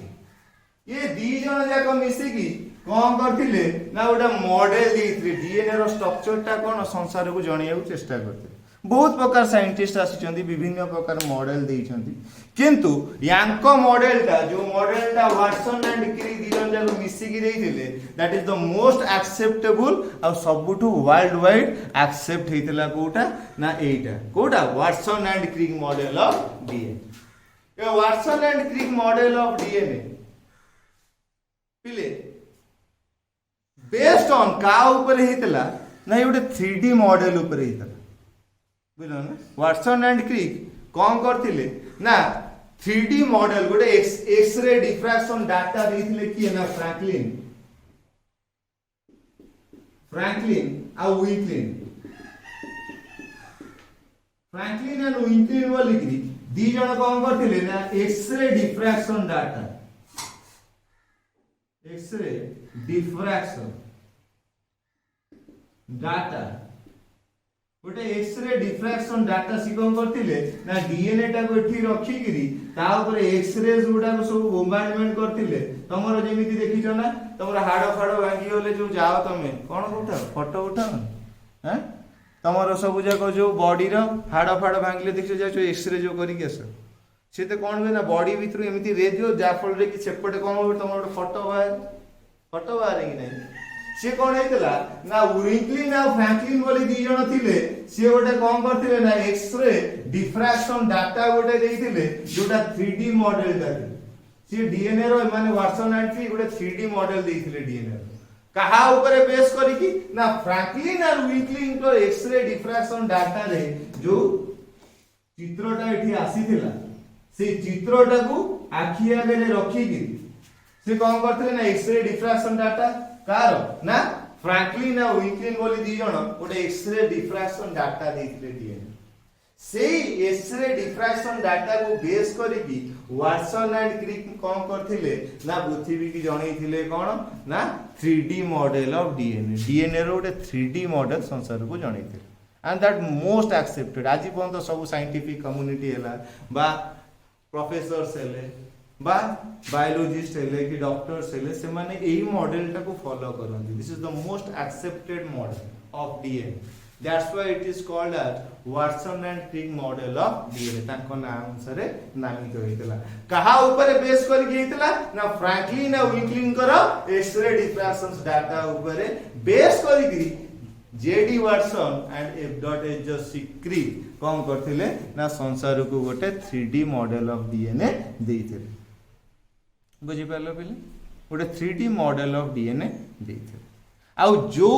ये दी जन जाक मिसिकी कौन करथिले ना गोटे मॉडल देइथि डीएनए रो स्ट्रक्चर टा कोन संसार को जणिया चेष्टा करथिले बहुत प्रकार साइंटिस्ट आसिचंदी विभिन्न प्रकार मॉडल देइछंती किंतु यांको मॉडल टा जो मॉडल टा वाटसन एंड क्री दी जन जाक मिसिकी देइथिले that is the most acceptable आ सबुठु वर्ल्ड वाइड एक्सेप्ट हेतिला कोटा ना एटा कोटा Watson and Crick model of DNA ये Watson and Crick model of DNA पिले बेस्ड ऑन का ऊपर हेतला ना गोटे 3D मॉडल ऊपर हेतला बुझल ना वाटसन एंड क्रिक कौन करथिले ना 3D मॉडल गोटे एक्सरे डिफ्रैक्शन डाटा देथिले कि ना फ्रैंकलिन आ विंकलिन एंड विंकलिन बोली कि दी जण कौन करथिले ना x-ray diffraction data x-ray diffraction data गोटे एक्सरे डिफ्रैक्शन डाटा सी कौन करथिले ना डीएनए टा को एठी रखी किरी ता ऊपर एक्सरे जोडा को सब बोम्बार्डमेंट करथिले तमरो जेमिति देखिछो ना तमरो हाडो फाडो भांगी होले जो जाओ तमे कोन उठाओ फोटो उठाओ हैं तमरो सब जाको जो बॉडी रो हाडो फाडो भांगले देखिछो जा एक्सरे जो करी केस से तो कौन हुए ना बॉडी भीतर एमती रे दियो जा फल कि सेपटे कौन हो तुम गोटे फोटो बाहर कि नहीं सी कौन होता ना विंकलिन आ फ्रैंकलिन बोली दी जण थिले सी गोटे कौन करथिले ना एक्सरे डिफ्रैक्शन डाटा गोटे देइथिले जोटा 3D मॉडल दा सी डीएनए रो माने वाटसन एंड क्रिक गोटे 3D मॉडल देइथिले डीएनए कहा ऊपर बेस करी कि ना फ्रैंकलिन और विंकलिन को एक्सरे डिफ्रैक्शन डाटा रे जो चित्रटा एठी आसीथिला से चित्रटा को आखि आगे रखी कि से कौन करथिले ना एक्सरे डिफ्रैक्शन डाटा कार ना फ्रैंकलिन और विंकलिन बोली दी जण गोटे एक्सरे डिफ्रैक्शन डाटा देथिले डीएनए से एक्सरे डिफ्रैक्शन डाटा को बेस करी कि वाटसन एंड क्रिक कौन करथिले ना पृथ्वी की जणैथिले कौन ना 3D मॉडल ऑफ डीएनए रो गोटे 3D मॉडल संसार को जणैथिले एंड दैट मोस्ट एक्सेप्टेड आज पर्यंत सब साइंटिफिक कम्युनिटी हैला बा प्रोफेसर्स हेले बा बायोलॉजिस्ट हेले कि डॉक्टर्स हेले से माने एही मॉडल टा को फॉलो करंती this is the most accepted model of DNA that's why it is called as Watson and Crick model of DNA ताको नाम अनुसार नामित होइतला कहा ऊपर बेस करके हेतला ना फ्रैंकलिन और विंकलिन करो एक्सरे डिफ्रैक्शन डाटा ऊपर बेस करके JD Watson and F dot H जो सिक्री कौन करथिले ना संसार को गोटे 3D मॉडल ऑफ डीएनए देइथिले बुझि पालो पिले गोटे 3D मॉडल ऑफ डीएनए देइथिले आउ जो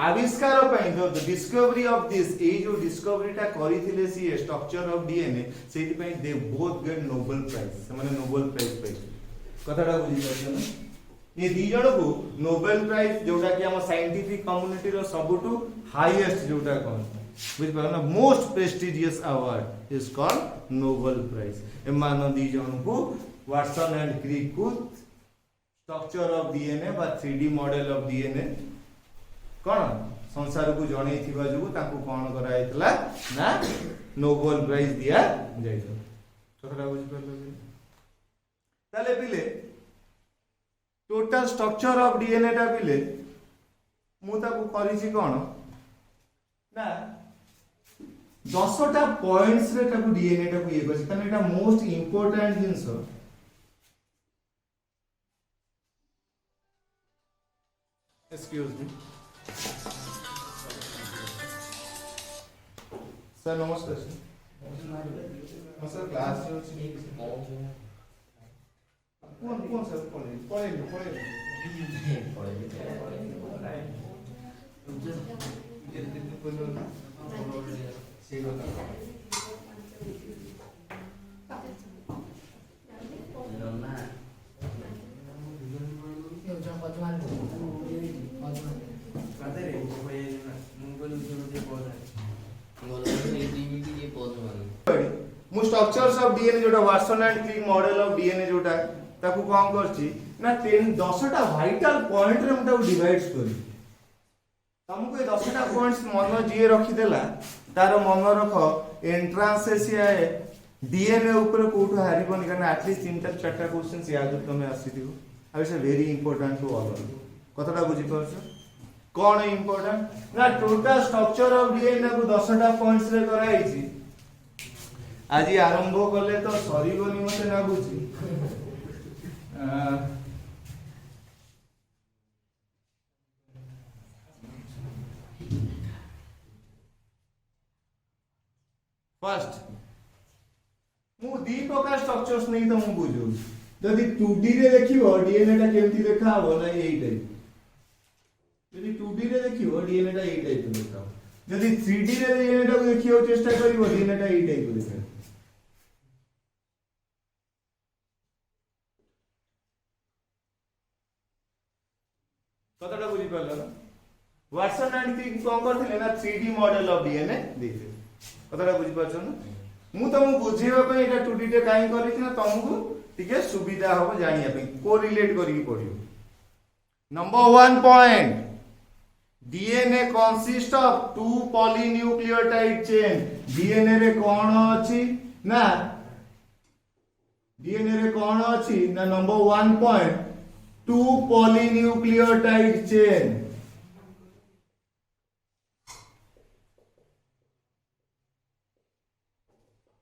आविष्कार पई जो डिस्कवरी ऑफ दिस ए जो डिस्कवरी टा करिथिले सी स्ट्रक्चर ऑफ डीएनए सेति पई दे बोथ गेट नोबेल प्राइज से माने नोबेल प्राइज पई कथाटा बुझि पाछन ये दी जण को नोबेल प्राइज जोटा कि हम साइंटिफिक कम्युनिटी रो सबुटू हाईएस्ट जोटा कोन बुझ पालो ना most prestigious award is called Nobel prize एमान दी जण को वाटसन एंड क्रिक को स्ट्रक्चर ऑफ डीएनए बा 3D मॉडल ऑफ डीएनए कोन संसार को जणै थिबा जो ताको कोन कराइतला ना नोबेल प्राइज दिया जाइतो कथाटा बुझ पालो ताले पिले टोटल स्ट्रक्चर ऑफ डीएनए टा पिले मु ताको करिछि कोन ना 10टा पॉइंट्स रे ताकू डीएनए टाकू ये करछि तने एटा most important things. Excuse me sir, नमस्कार सर। सर क्लास कौन सर पढ़े मु स्ट्रक्चर्स ऑफ डीएनए जोटा Watson and Crick model of DNA जोटा ताकू कोन करछि ना 10टा वाइटल पॉइंट रे मटा डिवाइड्स करी हमको ये 10टा पॉइंट्स मन जी रखी देला तार मन रख एंट्रांस एसिया डीएनए ऊपर कोठो हारिबनी कारण एटलीस्ट 3-4टा क्वेश्चंस याद तुमे आसीथिबो आ it's very important to all कतटा बुझी परछ कोन इंपोर्टेंट ना टोटल स्ट्रक्चर ऑफ डीएनए को 10टा पॉइंट्स रे कराई छी आज आरंभ कले तो सरीबनी मते लागुची फर्स्ट मु दी प्रकार स्ट्रक्चर्स नहीं तो मु बुझू जदि 2D रे देखिबो डीएनए टा केमती देखा हो ना एई टाइप जदि 2D रे देखिबो डीएनए टा एई टाइप देखा जदि 3D रे डीएनए टा देखियो चेष्टा करिवो डीएनए टा एई टाइप देखा कतटा बुझी परला ना वाटसन एंड क्रिक कोन करथिले ना 3D मॉडल ऑफ डीएनए देथिले कतटा बुझी परछ ना मु तुमको बुझेबा पे एटा 2D रे काई करिछ ना तुमको टिके सुविधा हो जानिया पे कोरिलेट करी पड़ियो। Number 1 point DNA consist of 2 polynucleotide chain DNA रे कोन अछि ना डीएनए रे कोन अछि ना नंबर 1 पॉइंट 2 पॉलीन्यूक्लियोटाइड चेन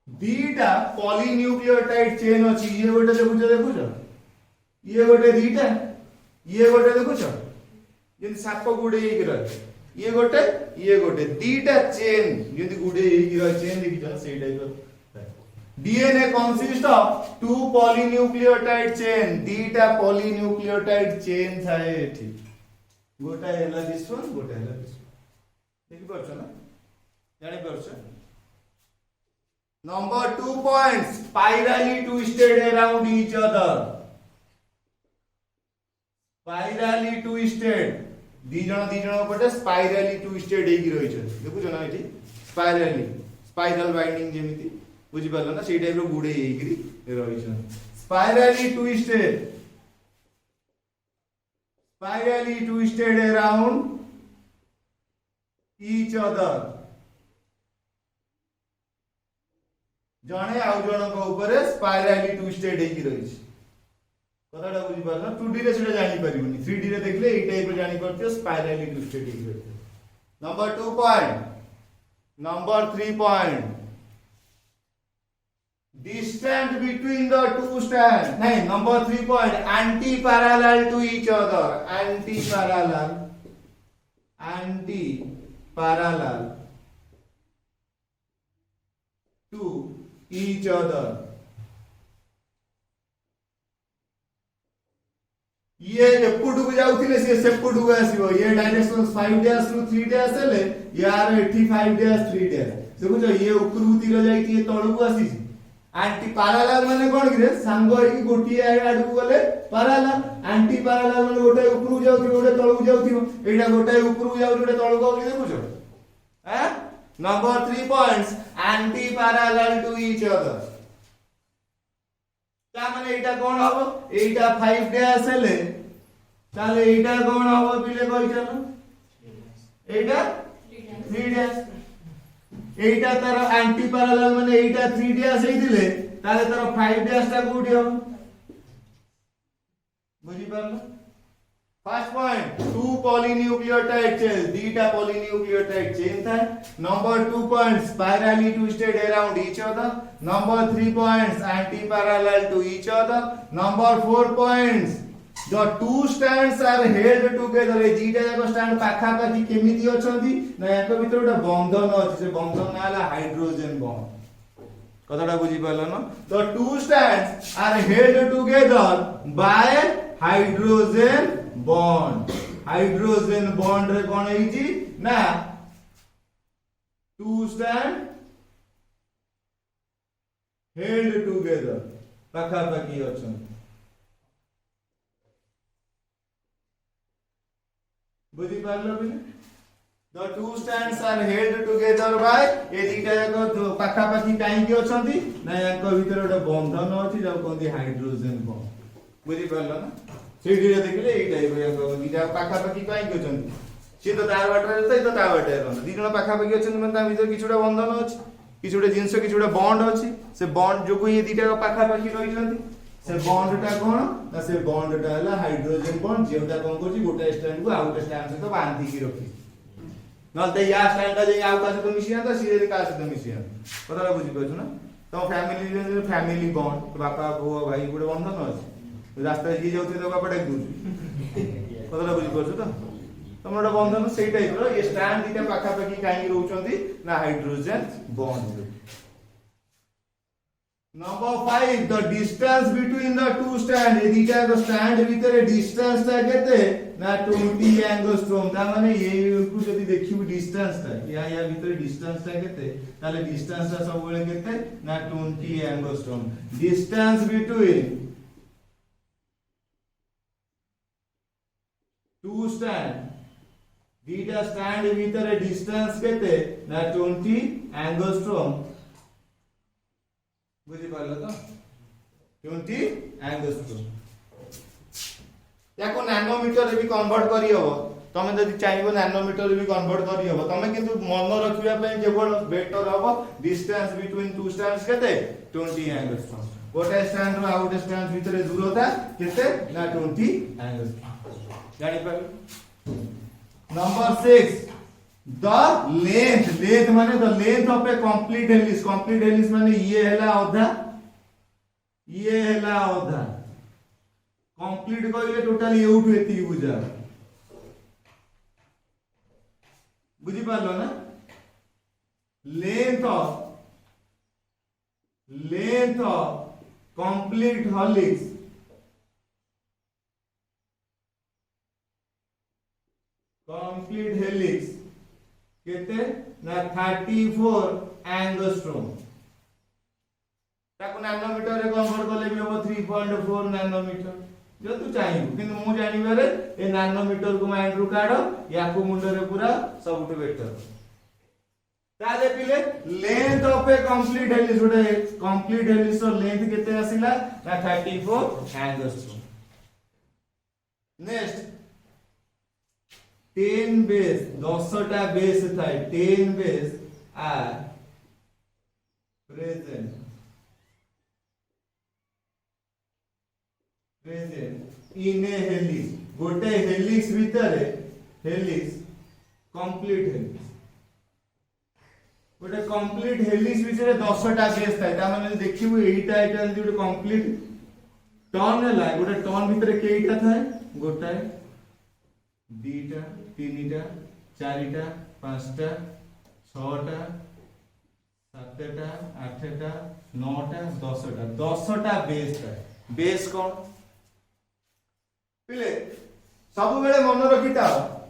दीटा पॉलीन्यूक्लियोटाइड चेन अछि ये गोटे देखुछ ये गोटे दीटा ये गोटे देखुछ जे साप गुडे हेक रहे ये गोटे दीटा चेन जे गुडे हेक रहे चेन देखिछ सेई type DNA consist of 2 polynucleotide chain दीटा पॉलीन्यूक्लियोटाइड चेन थाए एठी गोटा हैला दिस वन गोटा हैला दिस वन देखि परछ ना जानि परछ। Number 2 points spirally twisted around each other spirally twisted दी जण पटे स्पाइराली ट्विस्टेड हेकी रहिछ देखुछ ना एठी स्पाइराली स्पाइरल बाइंडिंग जेमिति बुझि परलो ना सेई टाइप रो गुडे हेकी रहिछ spirally twisted around each other जणे आउ जण को ऊपर स्पाइराली ट्विस्टेड हेकी रहिछ कथाटा बुझि परना 2D रे सेटा जानि परिबनी 3D रे देखले एई टाइप रे जानि परथियो स्पाइराली ट्विस्टेड हेकी रहिछ। Number 2 point number 3 point distant between the two strands नहीं number 3 point anti parallel to each other anti parallel to each other ये एपुटु को जाउथिले से सेपुटु को आसीबो ये डायरेक्शन 5 डैश रु 3 डैश हेले यार एठी 5 डैश 3 डैश देखुछ ये उपरु तीर जाईती ये तळु को आसीछि एंटी पैरेलल माने कोन कि रे सांगो ही गोटी आडू गले पैरेलल एंटी पैरेलल माने गोटे उपरु जाउथि गोटे तळु जाउथि एटा गोटे उपरु जाउ गोटे तळु को देखुछ हैं। Number 3 points anti parallel to each other ता माने एटा कोन हबो एटा 5 डैश हेले ताले एटा कोन हबो पिले कहि चलो एटा 3 डैश एटा तार एंटी पैरेलल माने एटा 3 डैश हे दिले ताले तार 5 डैश ता कोठी हबो बुझि परलो First point, 2 polynucleotide chains, dita polynucleotide chain था. Number 2 points, spirally twisted around each other. Number 3 points, anti-parallel to each other. Number 4 points, the two strands are held together. A dita जाक strand पाखा पाखी केमिति अछंती ना याक भितर गोटे बंधन अछि. से बंधन नाला हाइड्रोजन बॉन्ड. कथाटा बुझी पालो न. The two strands are held together by hydrogen bond. Hydrogen bond रे कोन हेची ना two strand held together पाखा पाखी अछन. बुझी पारलो कि the two strands are held together by ए दीटा जाक पाखा पाखी काई की अछंती ना याक भीतर गोटे बंधन अछि जो कोंदी हाइड्रोजन बॉन्ड. बुझी पारलो ना. सेठी रे देखले ए टाइप याक दीटा पाखा पाखी काई की अछंती. से तो तार बाटर रहता तो ता बाटर रहता. दी जण पाखा पाखी अछंती मन ता भीतर किछुडा बंधन अछि, किछुडा जिंस किछुडा बॉन्ड अछि. से बॉन्ड जो ये दीटा पाखा पाखी रहि जंती. से बॉन्ड टा कोन ना से बॉन्ड टा हला हाइड्रोजन बॉन्ड जेउटा कोन करछि गोटे स्ट्रैंड को आउट स्ट्रैंड से तो बांधी की रखि. नलते या स्ट्रैंड टा जे आउट से तो मिसिया तो सीधे का से तो मिसिया. कतरा बुझी पाछु ना. तो फैमिली बॉन्ड तो बापा बो भाई गोटे बंधन अछि. रास्ता जी जाउथे तो बापा डाक दूछि. कतरा बुझी पाछु तो तमरा बंधन सेही टाइप रो ये स्ट्रैंड दीटा पाखा पाखी काई रहउचंती ना hydrogen bond. Number 5, the distance between the two strands. ए दीटा को स्ट्रैंड भीतर डिस्टेंस ता केते ना 20 एंगस्ट्रोम. ता माने ये को जदी देखिबो डिस्टेंस ता या भीतर डिस्टेंस ता केते ताले डिस्टेंस ता सब बेले केते ना 20 angstrom. Distance between two strand दीटा स्ट्रैंड भीतर डिस्टेंस केते ना 20 एंगस्ट्रोम. बुझी पारलो तो 20 एंगस्ट्रोम. याको नैनोमीटर रे भी कन्वर्ट करी हबो. तमे जदी चाहिबो नैनोमीटर रे भी कन्वर्ट करी हबो. तमे किंतु मन रखिबा पे केवल बेटर हबो डिस्टेंस बिटवीन टू स्ट्रैंड्स केते 20 एंगस्ट्रोम. गोटे स्ट्रैंड रो आउट स्ट्रैंड भीतर दूरता केते ना 20 एंगस्ट्रोम. जानि पारलो. नंबर 6, the length माने the length of a complete helix. complete helix माने ये हैला अधा, ये हैला अधा. complete कइले टोटल एउठु एति की बुझा. बुझी पारलो ना. length of complete helix केते ना 34 एंगस्ट्रोम. ताको नैनोमीटर रे कन्वर्ट करले भी हो 3.4 नैनोमीटर जो तू चाहिबो. किंतु मु जानि बारे ए नैनोमीटर को माइंड रु काढो याको मुंडे रे पूरा सबटु बेटर. ताले पिले length of a complete helix उडे कंप्लीट हेलिक्स रो लेंथ केते आसिला ना 34 एंगस्ट्रोम. नेक्स्ट 10 बेस 10टा बेस थाए. 10 base are present in a helix. गोटे हेलिक्स भीतर हेलिक्स कंप्लीट हेलिक्स गोटे कंप्लीट हेलिक्स भीतर 10टा बेस थाए. ता माने देखिबो एटा एटा गोटे कंप्लीट टर्न हला. गोटे टर्न भीतर केइटा थाए गोटाए दीटा तीनटा चारिटा पांचटा छटा सातटा आठटा नौटा 10टा बेस थाए. बेस कोन पिले सब बेले मन रखिता.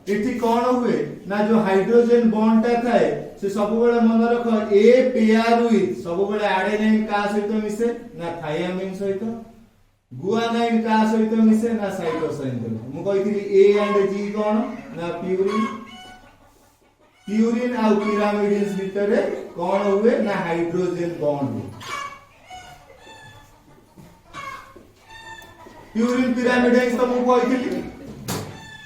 एठी कोन हुए ना जो हाइड्रोजन बॉन्ड ता थाए से सब बेले मन रख ए पेयर विथ सब बेले एडेनाइन का सहित मिसे ना थायमिन सहित. गुआनाइन का सहित मिसे ना साइटोसिन. मु कहितली ए एंड जी कोन ना प्यूरिन. प्यूरिन आ पिरामिडिन्स भीतर कोन हुए ना हाइड्रोजन बॉन्ड. प्यूरिन पिरामिडिन्स तो मु कहितली.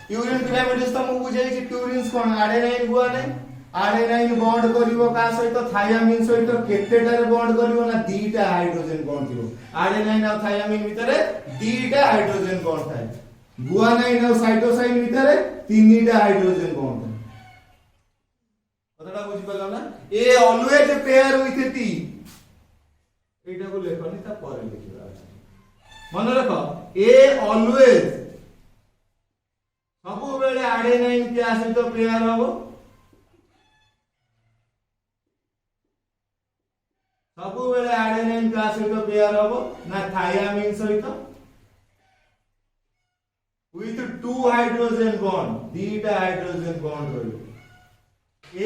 प्यूरिन पिरामिडिन्स तो मु बुझाई कि प्यूरिन्स कोन एडेनाइन गुआनाइन. एडेनाइन बॉन्ड करिवो का सहित थायमिन सहित केतेटारे बॉन्ड करिवो ना दीटा हाइड्रोजन बॉन्ड थिवो. एडेनाइन आ थायमिन भीतर दीटा हाइड्रोजन बॉन्ड थाए. गुआनाइन और साइटोसाइन भितर तीनटा हाइड्रोजन बॉन्ड कतटा बुझी पाला ना A always pair with T एटा को लेखनी ता पर लिखिबा मन रख ए ऑलवेज सब बेले आडेनाइन क्या सहित पेयर हबो सब बेले आडेनाइन क्या सहित पेयर हबो ना थायामिन सहित with two hydrogen bond dita hydrogen bond रही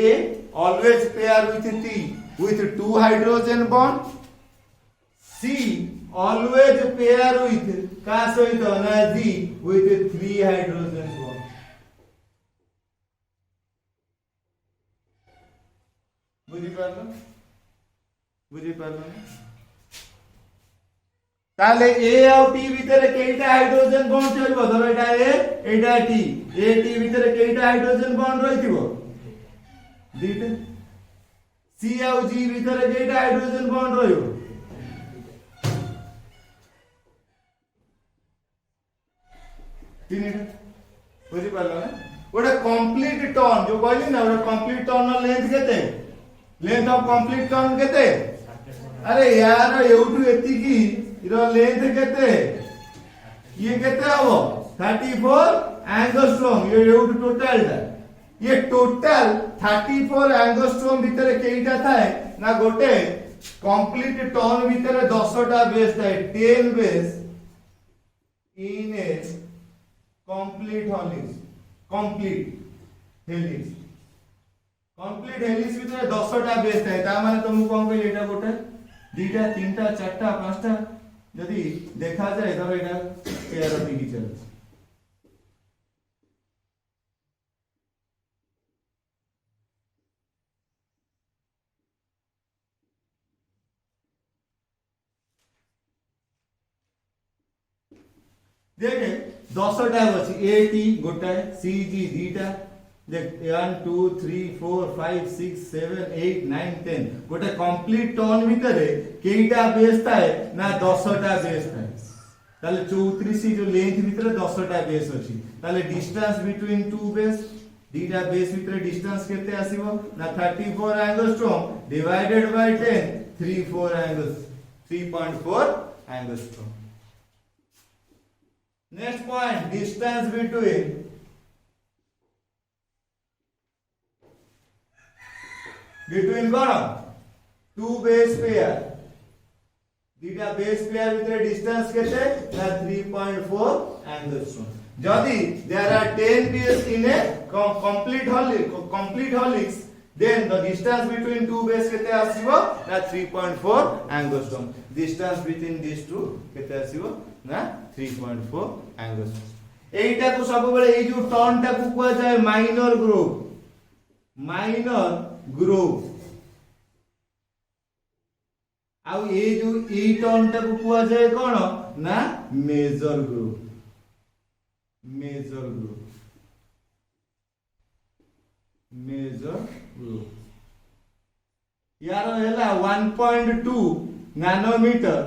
A always pair with T with two hydrogen bond C always pair with का सहित ना D with three hydrogen bond बुझी पारलो ताले ए और टी भीतर केइटा हाइड्रोजन बॉन्ड चलबो धर एटा ए एटा टी ए टी भीतर केइटा हाइड्रोजन बॉन्ड रहिथिबो दीटा सी और जी भीतर केइटा हाइड्रोजन बॉन्ड रहिबो तीनटा बुझी पारलो ना ओटा कंप्लीट टर्न जो कहली ना ओटा कंप्लीट टर्न लेंथ केते लेंथ ऑफ कंप्लीट टर्न केते अरे यार एउटू एतिकी इरो लेंथ केते ये केते हबो 34 एंगस्ट्रॉम ये एउट टोटल दा ये टोटल 34 एंगस्ट्रॉम भीतर केइटा थाए ना गोटे कंप्लीट टर्न भीतर 10 टा बेस थाए 10 base in a complete helix complete helix भीतर 10 टा बेस थाए ता माने तुमको कोन कहले एटा गोटे दुटा तीनटा चारटा पांचटा यदि देखा जाए तो एटा पेयर ऑफ टी चल देखे 10 टा अछि ए टी गोटा सी जी दीटा देख 1 2 3 4 5 6 7 8 9 10 गोटे कंप्लीट टर्न भीतर केइटा बेस थाए ना 10 टा बेस थाए ताले 34 जो लेंथ भीतर 10 टा बेस अछि ताले डिस्टेंस बिटवीन टू बेस दीटा बेस भीतर डिस्टेंस केते आसीबो ना 34 angstrom divided by 10 34 angstrom 3.4 angstrom next point distance between कौन टू बेस पेयर दीटा बेस पेयर भीतर डिस्टेंस केते ना 3.4 एंगस्ट्रॉम जदी there are 10 base in a complete helix then the distance between two base केते आसीबो ना 3.4 angstrom distance between this two केते आसीबो ना 3.4 एंगस्ट्रॉम एइटा को सब बेले ए जो टर्न टा को कुआ जाय माइनर ग्रुप आउ ए जो ए टर्न टा को कुआ जाय कोन ना मेजर ग्रुप यार हैला 1.2 नैनोमीटर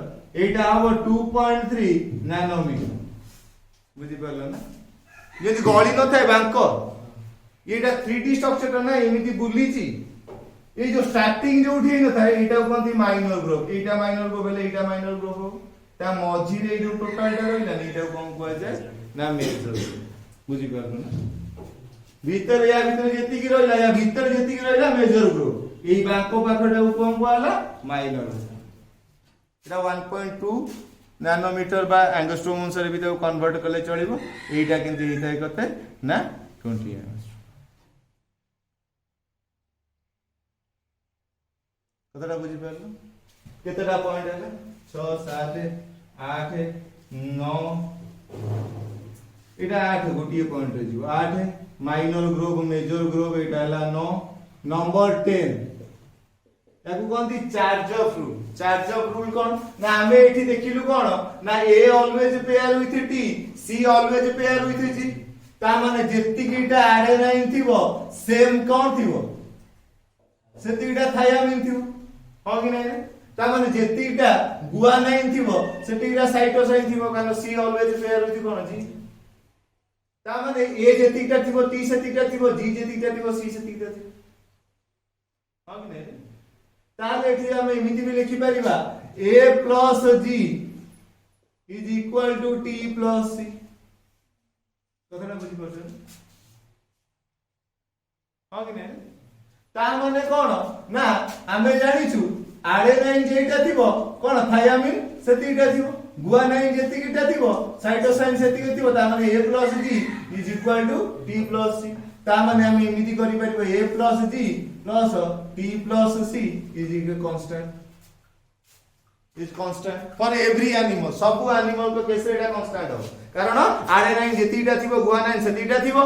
एटा हबो 2.3 नैनोमीटर बुझि परलो ना यदि गळी न थाए बांक एटा 3D स्ट्रक्चर ना एमिति बुलीची ए जो स्टार्टिंग जो उठी न थाए एटा कोनती माइनर ग्रुप एटा माइनर ग्रुप हेले एटा माइनर ग्रुप हो ता मझी रे जो टोटल टा रहला एटा कोन कोआ जाय ना मेजर बुझि परलो ना भीतर या भीतर जेति की रहला या भीतर जेति की रहला मेजर ग्रुप एई बांको पाखटा कोन कोआला माइनर एटा 1.2 नैनोमीटर बा एंगस्ट्रॉम अनुसार भी तो कन्वर्ट करले चलिबो एटा किंतु एटा कते ना 20 एंगस्ट्रॉम कतटा बुझि परलो केतटा पॉइंट है 6 7 8 9 एटा 8 गोटिए पॉइंट रे जीव 8 माइनर ग्रुप मेजर ग्रुप एटा हला 9 नंबर 10 याकू कोनती चार्ज ऑफ रूल कोन ना हमें एठी देखिलु कोन ना A always pair with T C always pair with G ता माने जेतिकीटा एडेनाइन थिबो सेम कोन थिबो सेतिकीटा थायामिन थिबो हो कि नै ता माने जेतिकीटा गुआनाइन थिबो सेतिकीटा साइटोसाइन थिबो कारण सी ऑलवेज पेयर विथ कोन जी ता माने ए जेतिकटा थिबो टी सेतिकटा थिबो जी जेतिकटा थिबो सी सेतिकटा थिबो हां कि नै ताले एठी हम एमिति भी लिखि परिबा a plus g is equal to t plus c कथना बुझि परछन हां कि नै ता माने कोन ना हमें जानिछु आडेनाइन जेटा थिबो कोन थायामिन सेतिकटा थिबो गुआनाइन जेतिकटा थिबो साइटोसाइन सेतिकटा थिबो ता माने a plus g is equal to t plus c ता माने हम एमिति करि परिबो a plus g plus t plus c is equal constant for every animal सब एनिमल को कैसे एटा कांस्टेंट हो कारण आडेनाइन जेतिकटा थिबो गुआनाइन सेतिकटा थिबो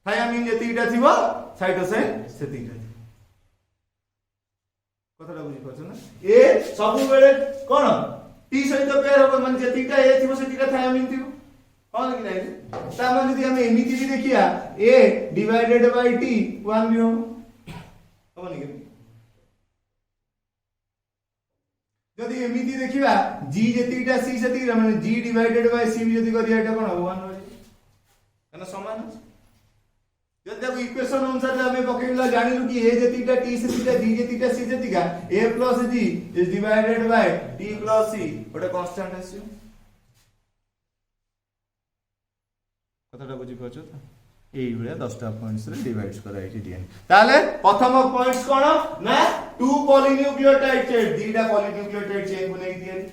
थायामिन जेतिकटा थिबो साइटोसाइन सेतिकटा थिबो कथाटा बुझि परछ ना ए सब बेले कोन टी सहित पेयर हो मन जेतिकटा ए थिबो सेतिकटा थायामिन थिबो हां कि नै ता माने यदि हम एमिति भी देखिया a डिवाइडेड बाय t 1 भी हो हबनी कि यदि एमिति देखिबा g जेतिकटा c सेतिकटा माने g डिवाइडेड बाय c भी यदि करिया एटा कोन 1 हो एना समान अछि जब देखो इक्वेशन अनुसार हमें पकेला जानिलु कि a जेतिकटा t सेतिकटा g जेतिकटा c जेतिका a plus g is divided by t plus c ओटा कांस्टेंट आसी कतटा बुझि परछ त एई बेले 10टा पॉइंट्स रे डिवाइड करा एठी दियन ताले प्रथम पॉइंट्स कोन ना टू पॉलीन्यूक्लियोटाइड चेन दीटा पॉलीन्यूक्लियोटाइड चेन को नै दियन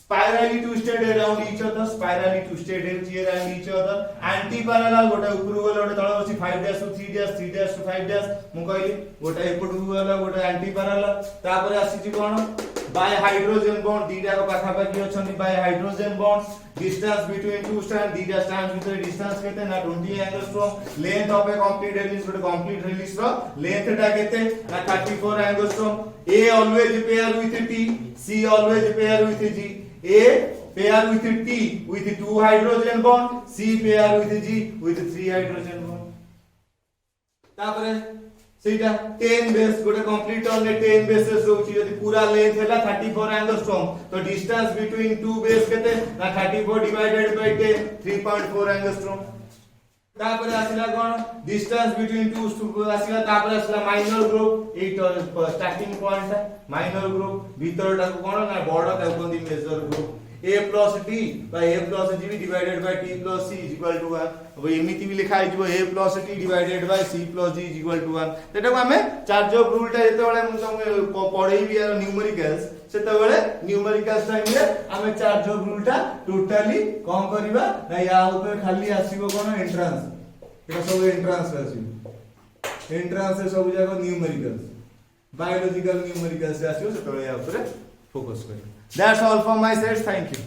spirally twisted around each other spirally twisted around each other anti-parallel गोटा ऊपर गला गोटा तळ बसी 5 dash to 3 dash 3 dash to 5 dash मु कहली गोटा एपटू गला गोटा anti-parallel तापर आसी छि कोन बाय हाइड्रोजन बॉन्ड दीटा को पाखा पाखी अछन by hydrogen bonds distance between two strand दीटा स्ट्रैंड भितर डिस्टेंस केते ना 20 angstrom length of a complete helix गोटे कंप्लीट हेलिक्स रो लेंथ टा केते ना 34 angstrom a always pair with t c always pair with g A pair with T with 2 hydrogen bond, C pair with G with 3 hydrogen bond. तापरे सेटा 10 base गोटे complete on 10 bases होची यदि पूरा लेंथ हैला 34 एंगस्ट्रॉम तो distance between two base केते ना 34 डिवाइडेड बाय 10 3.4 एंगस्ट्रॉम तापरे आसिला कोन डिस्टेंस बिटवीन टू आसिला तापरे आसिला minor group at starting point minor group भीतर टा कोन ना बॉर्डर ता कोन major group a plus t by a plus g divided by t plus c is equal to 1 अब एमिति भी लिखा है जो a plus t divided by c plus g is equal to 1 सेटा को हमें चार्ज ऑफ रूल टा जेते बेले हम सब पढै भी न्यूमेरिकल्स सेते बेले न्यूमेरिकल्स टाइम रे हमें चार्ज ऑफ रूल टा टोटली कम करबा ना या ऊपर खाली आसीबो कोन एंट्रेंस एटा सब एंट्रेंस आसीबो एंट्रेंस से सब जगह न्यूमेरिकल्स बायोलॉजिकल न्यूमेरिकल्स आसीबो सेते बेले या ऊपर फोकस करियो That's all from my side. Thank you.